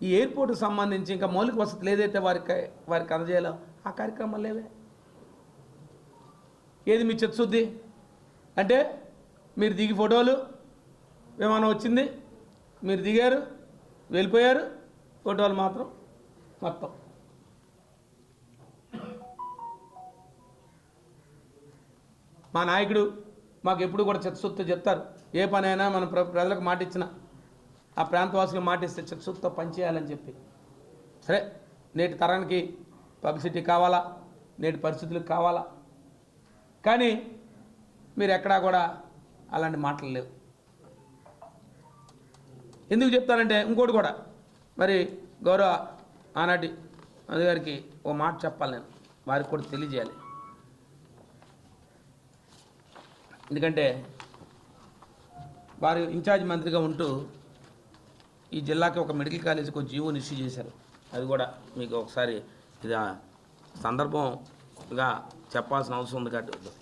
ఈ ఎయిర్పోర్ట్కి సంబంధించి ఇంకా మౌలిక వసతులు ఏదైతే వారికి అందజేయాలో ఆ కార్యక్రమాలు లేవే. ఏది మీ చిత్తశుద్ధి అంటే మీరు దిగి ఫోటోలు, విమానం వచ్చింది, మీరు దిగారు, వెళ్ళిపోయారు, ఫోటోలు మాత్రం మొత్తం. మా నాయకుడు మాకు ఎప్పుడు కూడా చిత్తశుద్ధితో చెప్తారు, ఏ పనైనా మన ప్రజలకు మాట ఇచ్చిన, ఆ ప్రాంతవాసులకు మాట ఇస్తే చిత్తశుద్ధితో పనిచేయాలని చెప్పి. సరే, నేటి తరానికి పబ్లిసిటీ కావాలా, నేటి పరిస్థితులకు కావాలా, కానీ మీరు ఎక్కడా కూడా అలాంటి మాటలు లేవు. ఎందుకు చెప్తానంటే ఇంకోటి కూడా మరి గౌరవ ఆనాటి అధికారికి ఓ మాట చెప్పాలి, నేను వారికి కూడా తెలియజేయాలి. ఎందుకంటే వారు ఇన్ఛార్జ్ మంత్రిగా ఉంటూ ఈ జిల్లాకి ఒక మెడికల్ కాలేజీకి ఒక జీవోని ఇష్యూ చేశారు. అది కూడా మీకు ఒకసారి ఇది సందర్భంగా చెప్పాల్సిన అవసరం ఉంది కాబట్టి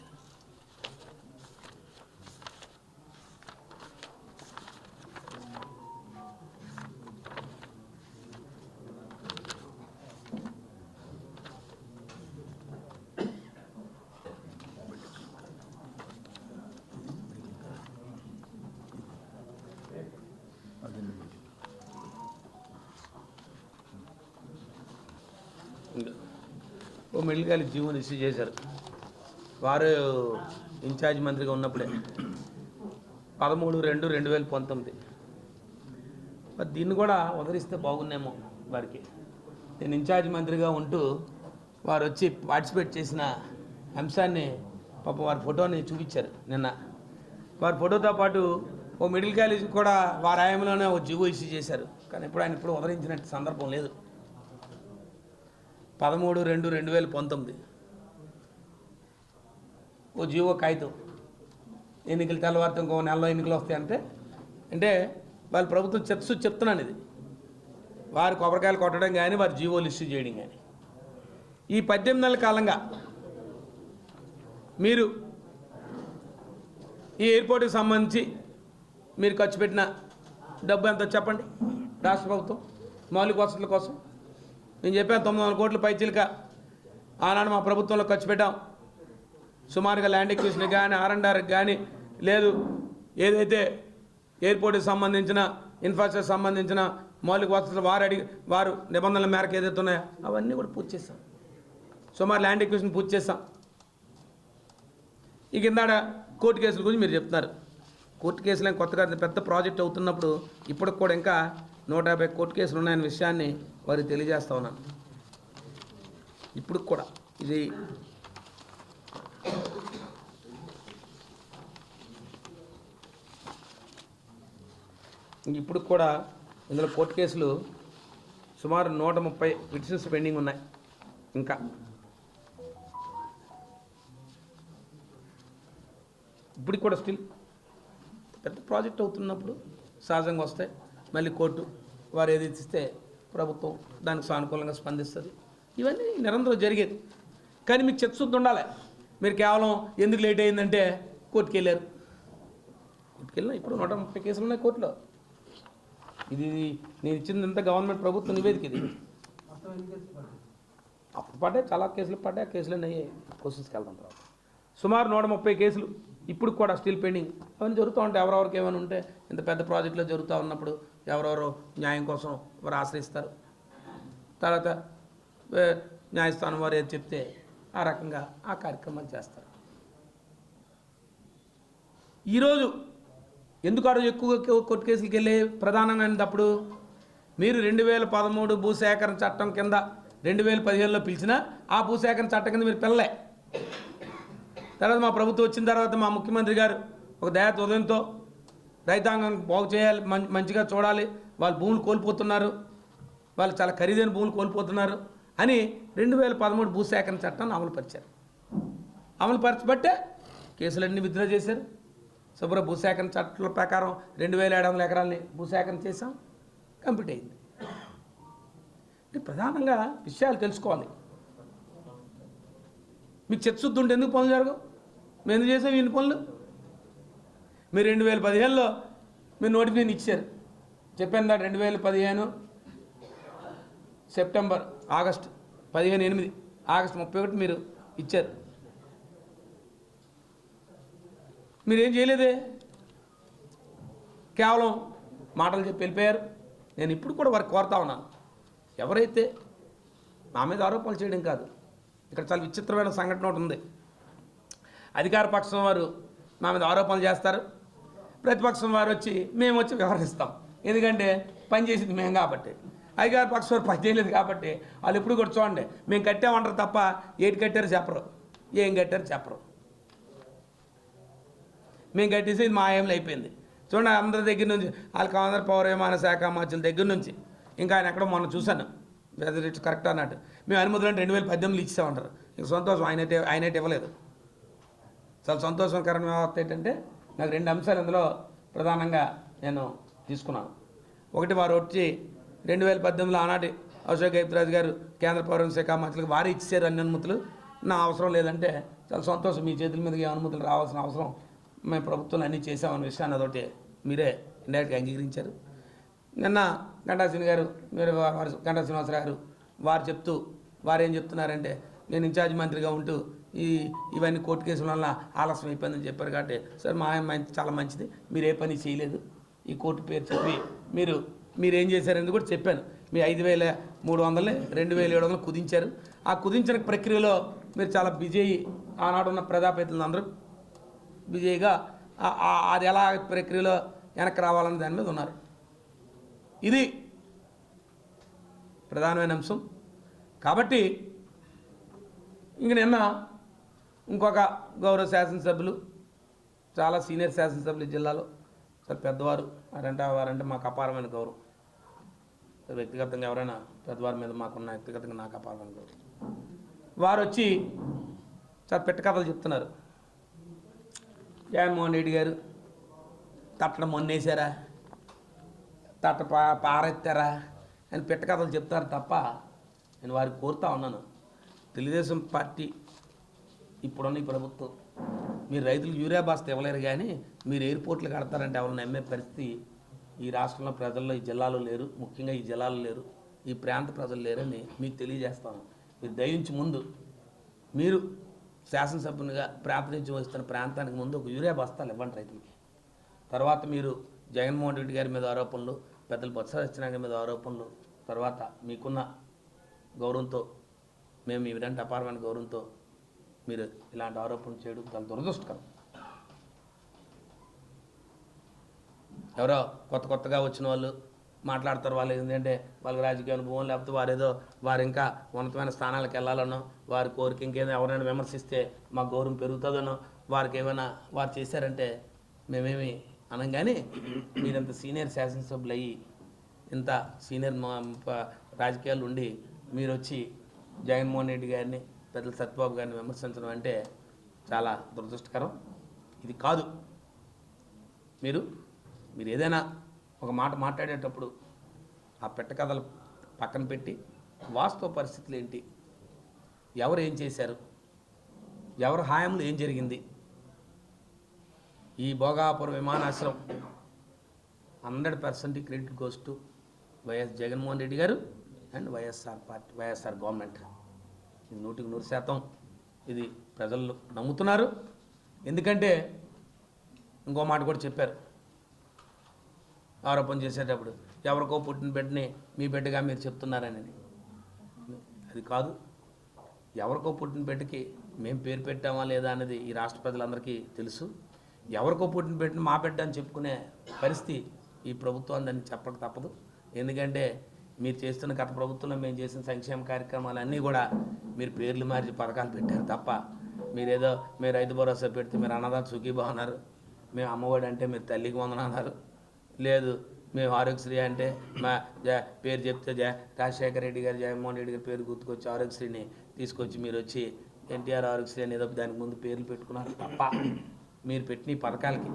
ఓ మెడికల్ కాలేజ్ జీవోని ఇష్యూ చేశారు. వారు ఇన్ఛార్జ్ మంత్రిగా ఉన్నప్పుడే 13/2/2019. మరి దీన్ని కూడా వదిలిస్తే బాగున్నేమో వారికి. నేను ఇన్ఛార్జ్ మంత్రిగా ఉంటూ వారు వచ్చి పార్టిసిపేట్ చేసిన అంశాన్ని పాపం వారి ఫోటోని చూపించారు నిన్న. వారి ఫోటోతో పాటు ఓ మెడికల్ కాలేజీకి కూడా వారి ఆయంలోనే ఓ జీవో ఇష్యూ చేశారు. కానీ ఇప్పుడు ఆయన ఇప్పుడు ఉదరించినట్టు సందర్భం లేదు. 13/2/2019 ఓ జీవో కాగితం, ఎన్నికలు తెల్లవారితో ఇంకో నెలలో ఎన్నికలు వస్తాయంటే అంటే వాళ్ళ ప్రభుత్వం చెప్తున్నాను. ఇది వారి కొబ్బరికాయలు కొట్టడం కానీ వారి జీవోలు ఇష్యూ చేయడం కానీ ఈ 18 నెలల కాలంగా మీరు ఈ ఎయిర్పోర్ట్కి సంబంధించి మీరు ఖర్చు పెట్టిన డబ్బు ఎంతో చెప్పండి. రాష్ట్ర ప్రభుత్వం మౌలిక వసతుల కోసం నేను చెప్పాను 900 కోట్ల పైచీలక ఆనాడు మా ప్రభుత్వంలో ఖర్చు పెట్టాం. సుమారుగా ల్యాండ్ ఎక్విజిషన్ కానీ R&Rకి కానీ లేదు ఏదైతే ఎయిర్పోర్ట్కి సంబంధించిన ఇన్ఫ్రాస్ట్రక్చర్ సంబంధించిన మౌలిక వసతులు వారు నిబంధనల మేరకు ఏదైతే ఉన్నాయో అవన్నీ కూడా పూర్తి చేస్తాం. సుమారు ల్యాండ్ ఎక్విజిషన్ పూర్తి చేస్తాం. ఈ కిందాడ కోర్టు కేసుల గురించి మీరు చెప్తున్నారు. కోర్టు కేసులు కొత్తగా పెద్ద ప్రాజెక్ట్ అవుతున్నప్పుడు ఇప్పటికి కూడా ఇంకా 150 కోర్టు కేసులు ఉన్నాయన్న విషయాన్ని వారికి తెలియజేస్తా ఉన్నాను. ఇప్పుడు కూడా ఇది ఇప్పుడు కూడా ఇందులో కోర్టు కేసులు సుమారు 130 పిటిషన్స్ పెండింగ్ ఉన్నాయి. ఇంకా ఇప్పటికి కూడా స్టిల్ పెద్ద ప్రాజెక్ట్ అవుతున్నప్పుడు సహజంగా వస్తాయి. మళ్ళీ కోర్టు వారు ఏది ఇస్తే ప్రభుత్వం దానికి సానుకూలంగా స్పందిస్తుంది. ఇవన్నీ నిరంతరం జరిగేది. కానీ మీకు చిత్తశుద్ధి ఉండాలి. మీరు కేవలం ఎందుకు లేట్ అయిందంటే కోర్టుకు వెళ్ళారు. కోర్టుకు వెళ్ళినా ఇప్పుడు 130 కేసులు ఉన్నాయి కోర్టులో. ఇది నేను ఇచ్చిందంతా గవర్నమెంట్ ప్రభుత్వ నివేదిక. ఇది అప్పుడు పడ్డాయి, చాలా కేసులు పడ్డాయి. ఆ కేసులన్నీ అయ్యాయి. క్వశ్చన్స్కి వెళ్తాం తర్వాత. సుమారు 130 కేసులు ఇప్పుడు కూడా స్టిల్ పెండింగ్. అవన్నీ జరుగుతూ ఉంటాయి. ఎవరెవరికి ఏమైనా ఉంటే ఇంత పెద్ద ప్రాజెక్టులో జరుగుతూ ఉన్నప్పుడు ఎవరెవరో న్యాయం కోసం వారు ఆశ్రయిస్తారు. తర్వాత న్యాయస్థానం వారు ఏది చెప్తే ఆ రకంగా ఆ కార్యక్రమాలు చేస్తారు. ఈరోజు ఎందుకు ఆ రోజు ఎక్కువగా కోర్టు కేసులకి వెళ్ళే ప్రధానమైనప్పుడు మీరు 2013 భూసేకరణ చట్టం కింద 2015లో పిలిచినా ఆ భూసేకరణ చట్టం కింద మీరు పిల్లలే. తర్వాత మా ప్రభుత్వం వచ్చిన తర్వాత మా ముఖ్యమంత్రి గారు ఒక దయాత ఉదయంతో రైతాంగం బాగు చేయాలి, మంచిగా చూడాలి, వాళ్ళు భూములు కోల్పోతున్నారు, వాళ్ళు చాలా ఖరీదైన భూములు కోల్పోతున్నారు అని 2013 భూసేకరణ చట్టాన్ని అమలుపరిచారు. అమలుపరచబట్టే కేసులన్నీ విత్డ్రా చేశారు. శుభ్ర భూసేకరణ చట్టాల ప్రకారం 2700 ఎకరాలని భూసేకరణ చేశాం. కంప్లీట్ అయింది. ప్రధానంగా విషయాలు తెలుసుకోవాలి. మీకు చిత్తశుద్ధి ఉంటే ఎందుకు పనులు జరగవు? మేము ఎందుకు చేసాం ఇన్ని పనులు? మీరు 2015లో మీరు నోటిఫికేషన్ ఇచ్చారు. చెప్పాను దాడు 2015 సెప్టెంబర్ ఆగస్టు 15/8 ఆగస్టు 31 మీరు ఇచ్చారు. మీరేం చేయలేదే, కేవలం మాటలు చెప్పి వెళ్ళిపోయారు. నేను ఇప్పుడు కూడా వారికి కోరుతా ఉన్నాను, ఎవరైతే నా మీద ఆరోపణలు చేయడం కాదు, ఇక్కడ చాలా విచిత్రమైన సంఘటన ఒకటి ఉంది. అధికార పక్షం వారు మా మీద ఆరోపణలు చేస్తారు, ప్రతిపక్షం వారు వచ్చి మేము వచ్చి వ్యవహరిస్తాం. ఎందుకంటే పని చేసింది మేము కాబట్టి. అధికార పక్షం వారు పని చేయలేదు కాబట్టి వాళ్ళు ఎప్పుడు కూడా చూడండి మేము కట్టామంటారు తప్ప ఏటి కట్టారు చెప్పరు, ఏం కట్టారు చెప్పరు. మేము కట్టేసి మా ఆయంలో అయిపోయింది. చూడండి అందరి దగ్గర నుంచి వాళ్ళకి ఆంధ్ర పౌర విమాన శాఖ మంత్రుల దగ్గర నుంచి ఇంకా ఆయన ఎక్కడో మొన్న చూశాను, వెదర్ ఇట్స్ కరెక్ట్ అన్నట్టు. మేము అనుమతులు అంటే 2018లో ఇచ్చామంటారు. ఇంక సంతోషం, ఆయనైతే ఇవ్వలేదు. చాలా సంతోషకరమైన వార్త ఏంటంటే నాకు 2 అంశాలు ఇందులో ప్రధానంగా నేను తీసుకున్నాను. ఒకటి, వారు వచ్చి 2018లో ఆనాటి అశోక్ గైత్రాజ్ గారు కేంద్ర పౌర శాఖ మంత్రులకు వారు ఇచ్చారు అన్ని అనుమతులు. నా అవసరం లేదంటే చాలా సంతోషం, మీ చేతుల మీదకి అనుమతులు రావాల్సిన అవసరం మేము ప్రభుత్వంలో అన్నీ చేసామన్న విషయాన్ని అదొకటి మీరే ఇండైరెక్ట్గా అంగీకరించారు. నిన్న గంటా శ్రీనివాసరావు గారు వారు చెప్తూ వారు ఏం చెప్తున్నారంటే నేను ఇన్ఛార్జ్ మంత్రిగా ఉంటూ ఇవన్నీ కోర్టు కేసుల వల్ల ఆలస్యం అయిపోయిందని చెప్పారు. కాబట్టి సార్ మా చాలా మంచిది, మీరు ఏ పని చేయలేదు, ఈ కోర్టు పేరు చెప్పి మీరేం చేశారని కూడా చెప్పాను. మీ 5,300ని 2,700 కుదించారు. ఆ కుదించిన ప్రక్రియలో మీరు చాలా బిజీ అయ్యి ఆనాడు ఉన్న ప్రజాప్రతినిధులు అందరూ బిజీగా అది ఎలా ప్రక్రియలో వెనక్కి రావాలన్న దాని మీద ఉన్నారు. ఇది ప్రధానమైన అంశం. కాబట్టి ఇంక నిన్న ఇంకొక గౌరవ శాసనసభ్యులు, చాలా సీనియర్ శాసనసభ్యులు జిల్లాలో సార్ పెద్దవారు వారంటే మాకు అపారమైన గౌరవం. వ్యక్తిగతంగా ఎవరైనా పెద్దవారి మీద మాకున్న వ్యక్తిగతంగా నాకు అపారమైన గౌరవం. వారు వచ్చి సార్ పెట్ట కథలు చెప్తున్నారు. జగన్మోహన్ రెడ్డి గారు తట్టడం మొన్నేసారా, పారెత్తారా అని పెట్ట కథలు చెప్తారు తప్ప నేను వారికి కోరుతా ఉన్నాను, తెలుగుదేశం పార్టీ ఇప్పుడున్న ఈ ప్రభుత్వం మీరు రైతులకు యూరియా బాస్త ఇవ్వలేరు, కానీ మీరు ఎయిర్పోర్ట్లు కడతారంటే ఎవరు నమ్మే పరిస్థితి ఈ రాష్ట్రంలో ప్రజల్లో ఈ జిల్లాలో లేరు, ముఖ్యంగా ఈ జిల్లాలో లేరు, ఈ ప్రాంత ప్రజలు లేరని మీకు తెలియజేస్తాను. మీరు దయించి ముందు మీరు శాసనసభ్యునిగా ప్రాతినిధ్యం వస్తున్న ప్రాంతానికి ముందు ఒక యూరియా బస్తాలు ఇవ్వండి రైతులకి. తర్వాత మీరు జగన్మోహన్ రెడ్డి గారి మీద ఆరోపణలు, పెద్దలు బొత్స సత్యనారాయణ మీద ఆరోపణలు, తర్వాత మీకున్న గౌరవంతో మేము ఇలాంటి అపారమైన గౌరవంతో మీరు ఇలాంటి ఆరోపణలు చేయడం చాలా దురదృష్టకరం. ఎవరో కొత్తగా వచ్చిన వాళ్ళు మాట్లాడతారు, వాళ్ళు ఏంటంటే వాళ్ళకి రాజకీయ అనుభవం, లేకపోతే వారు ఇంకా ఉన్నతమైన స్థానాలకు వెళ్ళాలనో, వారి కోరిక ఇంకేదో ఎవరైనా విమర్శిస్తే మా గౌరవం పెరుగుతుందనో, వారికి ఏమైనా వారు చేశారంటే మేమేమి అనం. కానీ మీరింత సీనియర్ శాసనసభ్యులు అయ్యి ఇంత సీనియర్ రాజకీయాలు ఉండి మీరు వచ్చి జగన్మోహన్ రెడ్డి గారిని, పెద్దల సత్యబాబు గారిని విమర్శించడం అంటే చాలా దురదృష్టకరం. ఇది కాదు. మీరు ఏదైనా ఒక మాట మాట్లాడేటప్పుడు ఆ పెట్ట కథలు పక్కన పెట్టి వాస్తవ పరిస్థితులు ఏంటి, ఎవరు ఏం చేశారు, ఎవరు హాయంలో ఏం జరిగింది, ఈ భోగాపురం విమానాశ్రయం 100% credit goes to YS Jaganmohan Reddy గారు అండ్ వైఎస్ఆర్ గవర్నమెంట్. ఇది 100% ఇది ప్రజలు నమ్ముతున్నారు. ఎందుకంటే ఇంకో మాట కూడా చెప్పారు ఆరోపణ చేసేటప్పుడు, ఎవరికో పుట్టిన బిడ్డని మీ బిడ్డగా మీరు చెప్తున్నారని. అది కాదు. ఎవరికో పుట్టిన బిడ్డకి మేము పేరు పెట్టామా లేదా అనేది ఈ రాష్ట్ర ప్రజలందరికీ తెలుసు. ఎవరికో పుట్టిన బిడ్డని మా బిడ్డ అని చెప్పుకునే పరిస్థితి ఈ ప్రభుత్వం అని చెప్పక తప్పదు. ఎందుకంటే మీరు చేస్తున్న గత ప్రభుత్వంలో మేము చేసిన సంక్షేమ కార్యక్రమాలన్నీ కూడా మీరు పేర్లు మార్చి పథకాలు పెట్టారు తప్ప, మీరు రైతు భరోసా పెడితే మీరు అన్నదాత సుఖీభావ అన్నారు, మేము అమ్మఒడి అంటే మీరు తల్లికి వందనం అన్నారు, లేదు మేము ఆరోగ్యశ్రీ అంటే మా పేరు చెప్తే రాజశేఖర రెడ్డి గారు, జగన్మోహన్ రెడ్డి గారి పేరు గుర్తుకొచ్చి ఆరోగ్యశ్రీని తీసుకొచ్చి మీరు వచ్చి ఎన్టీఆర్ ఆరోగ్యశ్రీ అనేది దానికి ముందు పేర్లు పెట్టుకున్నారు తప్ప, మీరు పెట్టిన ఈ పథకాలకి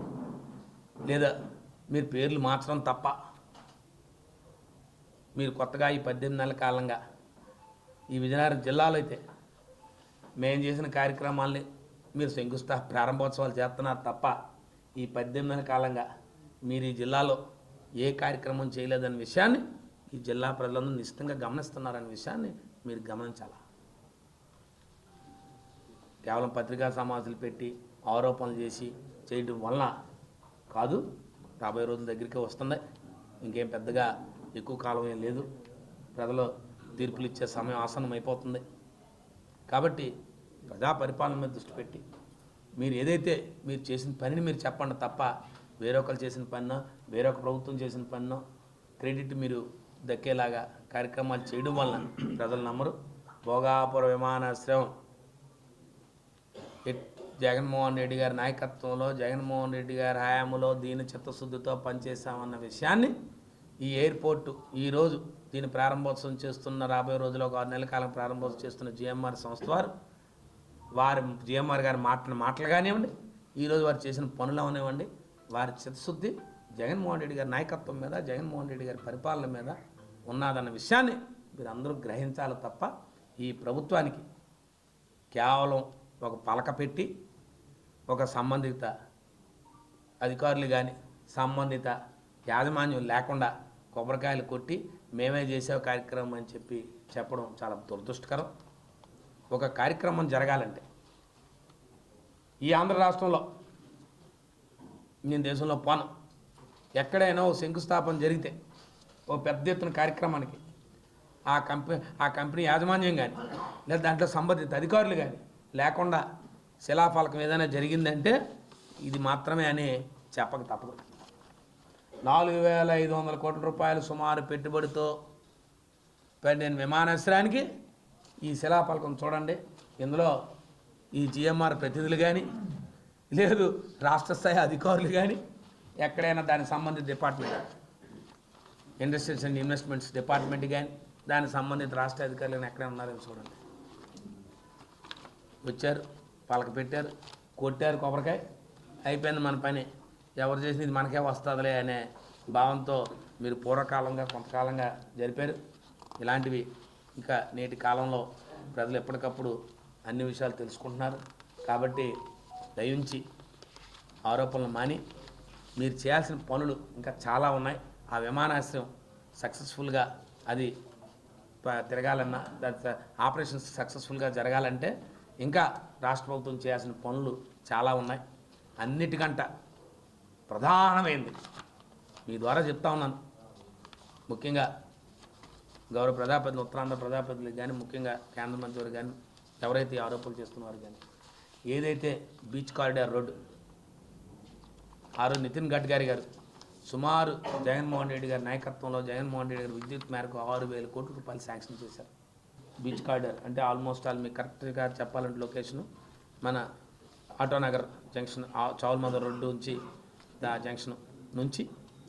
లేదా మీరు పేర్లు మార్చడం తప్ప, మీరు కొత్తగా ఈ 18 నెలల కాలంగా ఈ విజయనగరం జిల్లాలో అయితే మేము చేసిన కార్యక్రమాల్ని మీరు ప్రారంభోత్సవాలు చేస్తున్నారు తప్ప, ఈ 18 నెలల కాలంగా మీరు ఈ జిల్లాలో ఏ కార్యక్రమం చేయలేదనే విషయాన్ని ఈ జిల్లా ప్రజలందరూ నిశ్చితంగా గమనిస్తున్నారనే విషయాన్ని మీరు గమనించాలి. కేవలం పత్రికా సమావేశాలు పెట్టి ఆరోపణలు చేసి చేయడం వలన కాదు. రాబోయే రోజుల దగ్గరికి వస్తుంది. ఇంకేం పెద్దగా ఎక్కువ కాలం ఏం లేదు. ప్రజలు తీర్పులు ఇచ్చే సమయం ఆసన్నం అయిపోతుంది. కాబట్టి ప్రజా పరిపాలన మీద దృష్టి పెట్టి మీరు ఏదైతే మీరు చేసిన పనిని మీరు చెప్పండి తప్ప, వేరొకరు చేసిన పనినో వేరొక ప్రభుత్వం చేసిన పనినో క్రెడిట్ మీరు దక్కేలాగా కార్యక్రమాలు చేయడం వలన ప్రజలు నమ్మరు. భోగాపురం విమానాశ్రయం జగన్మోహన్ రెడ్డి గారి నాయకత్వంలో, జగన్మోహన్ రెడ్డి గారి హయాంలో దీని చిత్తశుద్ధితో పనిచేశామన్న విషయాన్ని ఈ ఎయిర్పోర్టు ఈరోజు దీని ప్రారంభోత్సవం చేస్తున్న, రాబోయే రోజుల్లో ఒక 6 నెలల కాలం ప్రారంభోత్సవం చేస్తున్న జిఎంఆర్ సంస్థ వారు జిఎంఆర్ గారి మాటలు కానివ్వండి, ఈరోజు వారు చేసిన పనులు అవనివ్వండి, వారి చిత్తశుద్ధి జగన్మోహన్ రెడ్డి గారి నాయకత్వం మీద, జగన్మోహన్ రెడ్డి గారి పరిపాలన మీద ఉన్నదన్న విషయాన్ని మీరు అందరూ గ్రహించాలి తప్ప, ఈ ప్రభుత్వానికి కేవలం ఒక పలక పెట్టి ఒక సంబంధిత అధికారులు కానీ సంబంధిత యాజమాన్యం లేకుండా కొబ్బరికాయలు కొట్టి మేమే చేసే కార్యక్రమం అని చెప్పడం చాలా దురదృష్టకరం. ఒక కార్యక్రమం జరగాలంటే ఈ ఆంధ్ర రాష్ట్రంలో, నేను దేశంలో పోను, ఎక్కడైనా ఓ శంకుస్థాపన జరిగితే ఓ పెద్ద ఎత్తున కార్యక్రమానికి ఆ కంపెనీ యాజమాన్యం కానీ లేదా దాంట్లో సంబంధిత అధికారులు కానీ లేకుండా శిలాఫలకం ఏదైనా జరిగిందంటే ఇది మాత్రమే అని చెప్పక తప్పదు. 4,500 కోట్ల రూపాయలు సుమారు పెట్టుబడితో పడిన విమానాశ్రయానికి ఈ శిలాఫలకం చూడండి. ఇందులో ఈ జిఎంఆర్ ప్రతినిధులు కానీ లేదు రాష్ట్ర స్థాయి అధికారులు కానీ ఎక్కడైనా దానికి సంబంధిత department industries and investments department కానీ దానికి సంబంధిత రాష్ట్ర అధికారులు ఎక్కడైనా ఉన్నారని చూడండి. వచ్చారు, పలక పెట్టారు, కొట్టారు కొబ్బరికాయ, అయిపోయింది మన పని, ఎవరు చేసినది మనకే వస్తుందిలే అనే భావంతో మీరు పూర్వకాలంగా కొంతకాలంగా జరిపారు. ఇలాంటివి ఇంకా నేటి కాలంలో ప్రజలు ఎప్పటికప్పుడు అన్ని విషయాలు తెలుసుకుంటున్నారు. కాబట్టి దయించి ఆరోపణలు మాని మీరు చేయాల్సిన పనులు ఇంకా చాలా ఉన్నాయి. ఆ విమానాశ్రయం సక్సెస్ఫుల్గా అది తిరగాలన్నా, దాని ఆపరేషన్స్ సక్సెస్ఫుల్గా జరగాలంటే ఇంకా రాష్ట్ర ప్రభుత్వం చేయాల్సిన పనులు చాలా ఉన్నాయి. అన్నిటికంట ప్రధానమైంది మీ ద్వారా చెప్తా ఉన్నాను. ముఖ్యంగా గౌరవ ప్రజాప్రతినిధులు, ఉత్తరాంధ్ర ప్రజాప్రతినిధులు కానీ, ముఖ్యంగా కేంద్ర మంత్రి కానీ, ఎవరైతే ఆరోపణలు చేస్తున్నారు కానీ, ఏదైతే బీచ్ కారిడార్ రోడ్డు ఆ రోజు నితిన్ గడ్కరీ గారు సుమారు జగన్మోహన్ రెడ్డి గారి నాయకత్వంలో జగన్మోహన్ రెడ్డి గారు విద్యుత్ మేరకు 6,000 కోట్ల రూపాయలు శాంక్షన్ చేశారు. బీచ్ కారిడార్ అంటే ఆల్మోస్ట్ ఆల్ మీకు కరెక్ట్గా చెప్పాలంటే లొకేషను మన ఆటోనగర్ జంక్షన్, చౌల్మదర్ రోడ్డు నుంచి జంక్షన్ నుంచి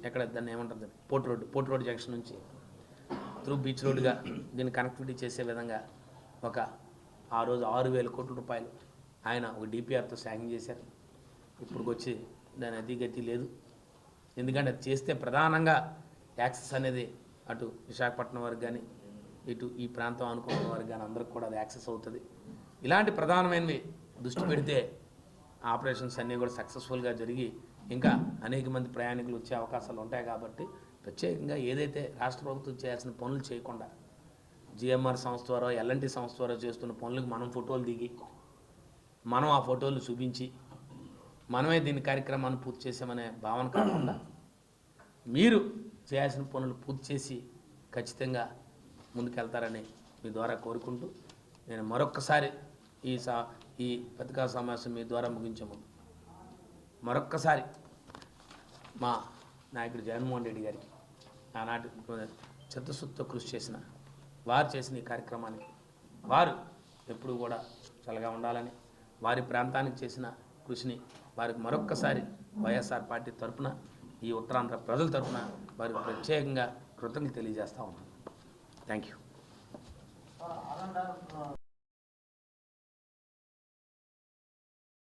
ఎక్కడ దాన్ని ఏమంటుంది పోర్ట్ రోడ్ జంక్షన్ నుంచి త్రూ బీచ్ రోడ్డుగా దీన్ని కనెక్టివిటీ చేసే విధంగా ఆ రోజు 6,000 కోట్ల రూపాయలు ఆయన ఒక డిపిఆర్తో శాంక్షన్ చేశారు. ఇప్పుడు వచ్చి దాని అధిగతి లేదు. ఎందుకంటే అది చేస్తే ప్రధానంగా యాక్సెస్ అనేది అటు విశాఖపట్నం వరకు కానీ, ఇటు ఈ ప్రాంతం అనుకున్న వారికి కానీ అందరికి కూడా అది యాక్సెస్ అవుతుంది. ఇలాంటి ప్రధానమైనవి దృష్టి పెడితే ఆపరేషన్స్ అన్నీ కూడా సక్సెస్ఫుల్గా జరిగి ఇంకా అనేక మంది ప్రయాణికులు వచ్చే అవకాశాలు ఉంటాయి. కాబట్టి ప్రత్యేకంగా ఏదైతే రాష్ట్ర ప్రభుత్వం చేయాల్సిన పనులు చేయకుండా జిఎంఆర్ సంస్థ ద్వారా, ఎల్ఎన్టీ సంస్థ ద్వారా చేస్తున్న పనులకు మనం ఫోటోలు దిగి మనం ఆ ఫోటోలు చూపించి మనమే దీని కార్యక్రమాన్ని పూర్తి చేసామనే భావన కాకుండా మీరు చేయాల్సిన పనులు పూర్తి చేసి ఖచ్చితంగా ముందుకెళ్తారని మీ ద్వారా కోరుకుంటూ నేను మరొక్కసారి ఈ పత్రికా సమావేశం మీ ద్వారా ముగించే ముందు మరొక్కసారి మా నాయకుడు జగన్మోహన్ రెడ్డి గారికి ఆనాటి చిత్తశుద్ధితో కృషి చేసిన వారు చేసిన ఈ కార్యక్రమానికి వారు ఎప్పుడు కూడా చల్లగా ఉండాలని, వారి ప్రాంతానికి చేసిన కృషిని వారికి మరొక్కసారి వైఎస్ఆర్ పార్టీ తరఫున, ఈ ఉత్తరాంధ్ర ప్రజల తరఫున వారికి ప్రత్యేకంగా కృతజ్ఞతలు తెలియజేస్తూ ఉన్నాను. Thank you.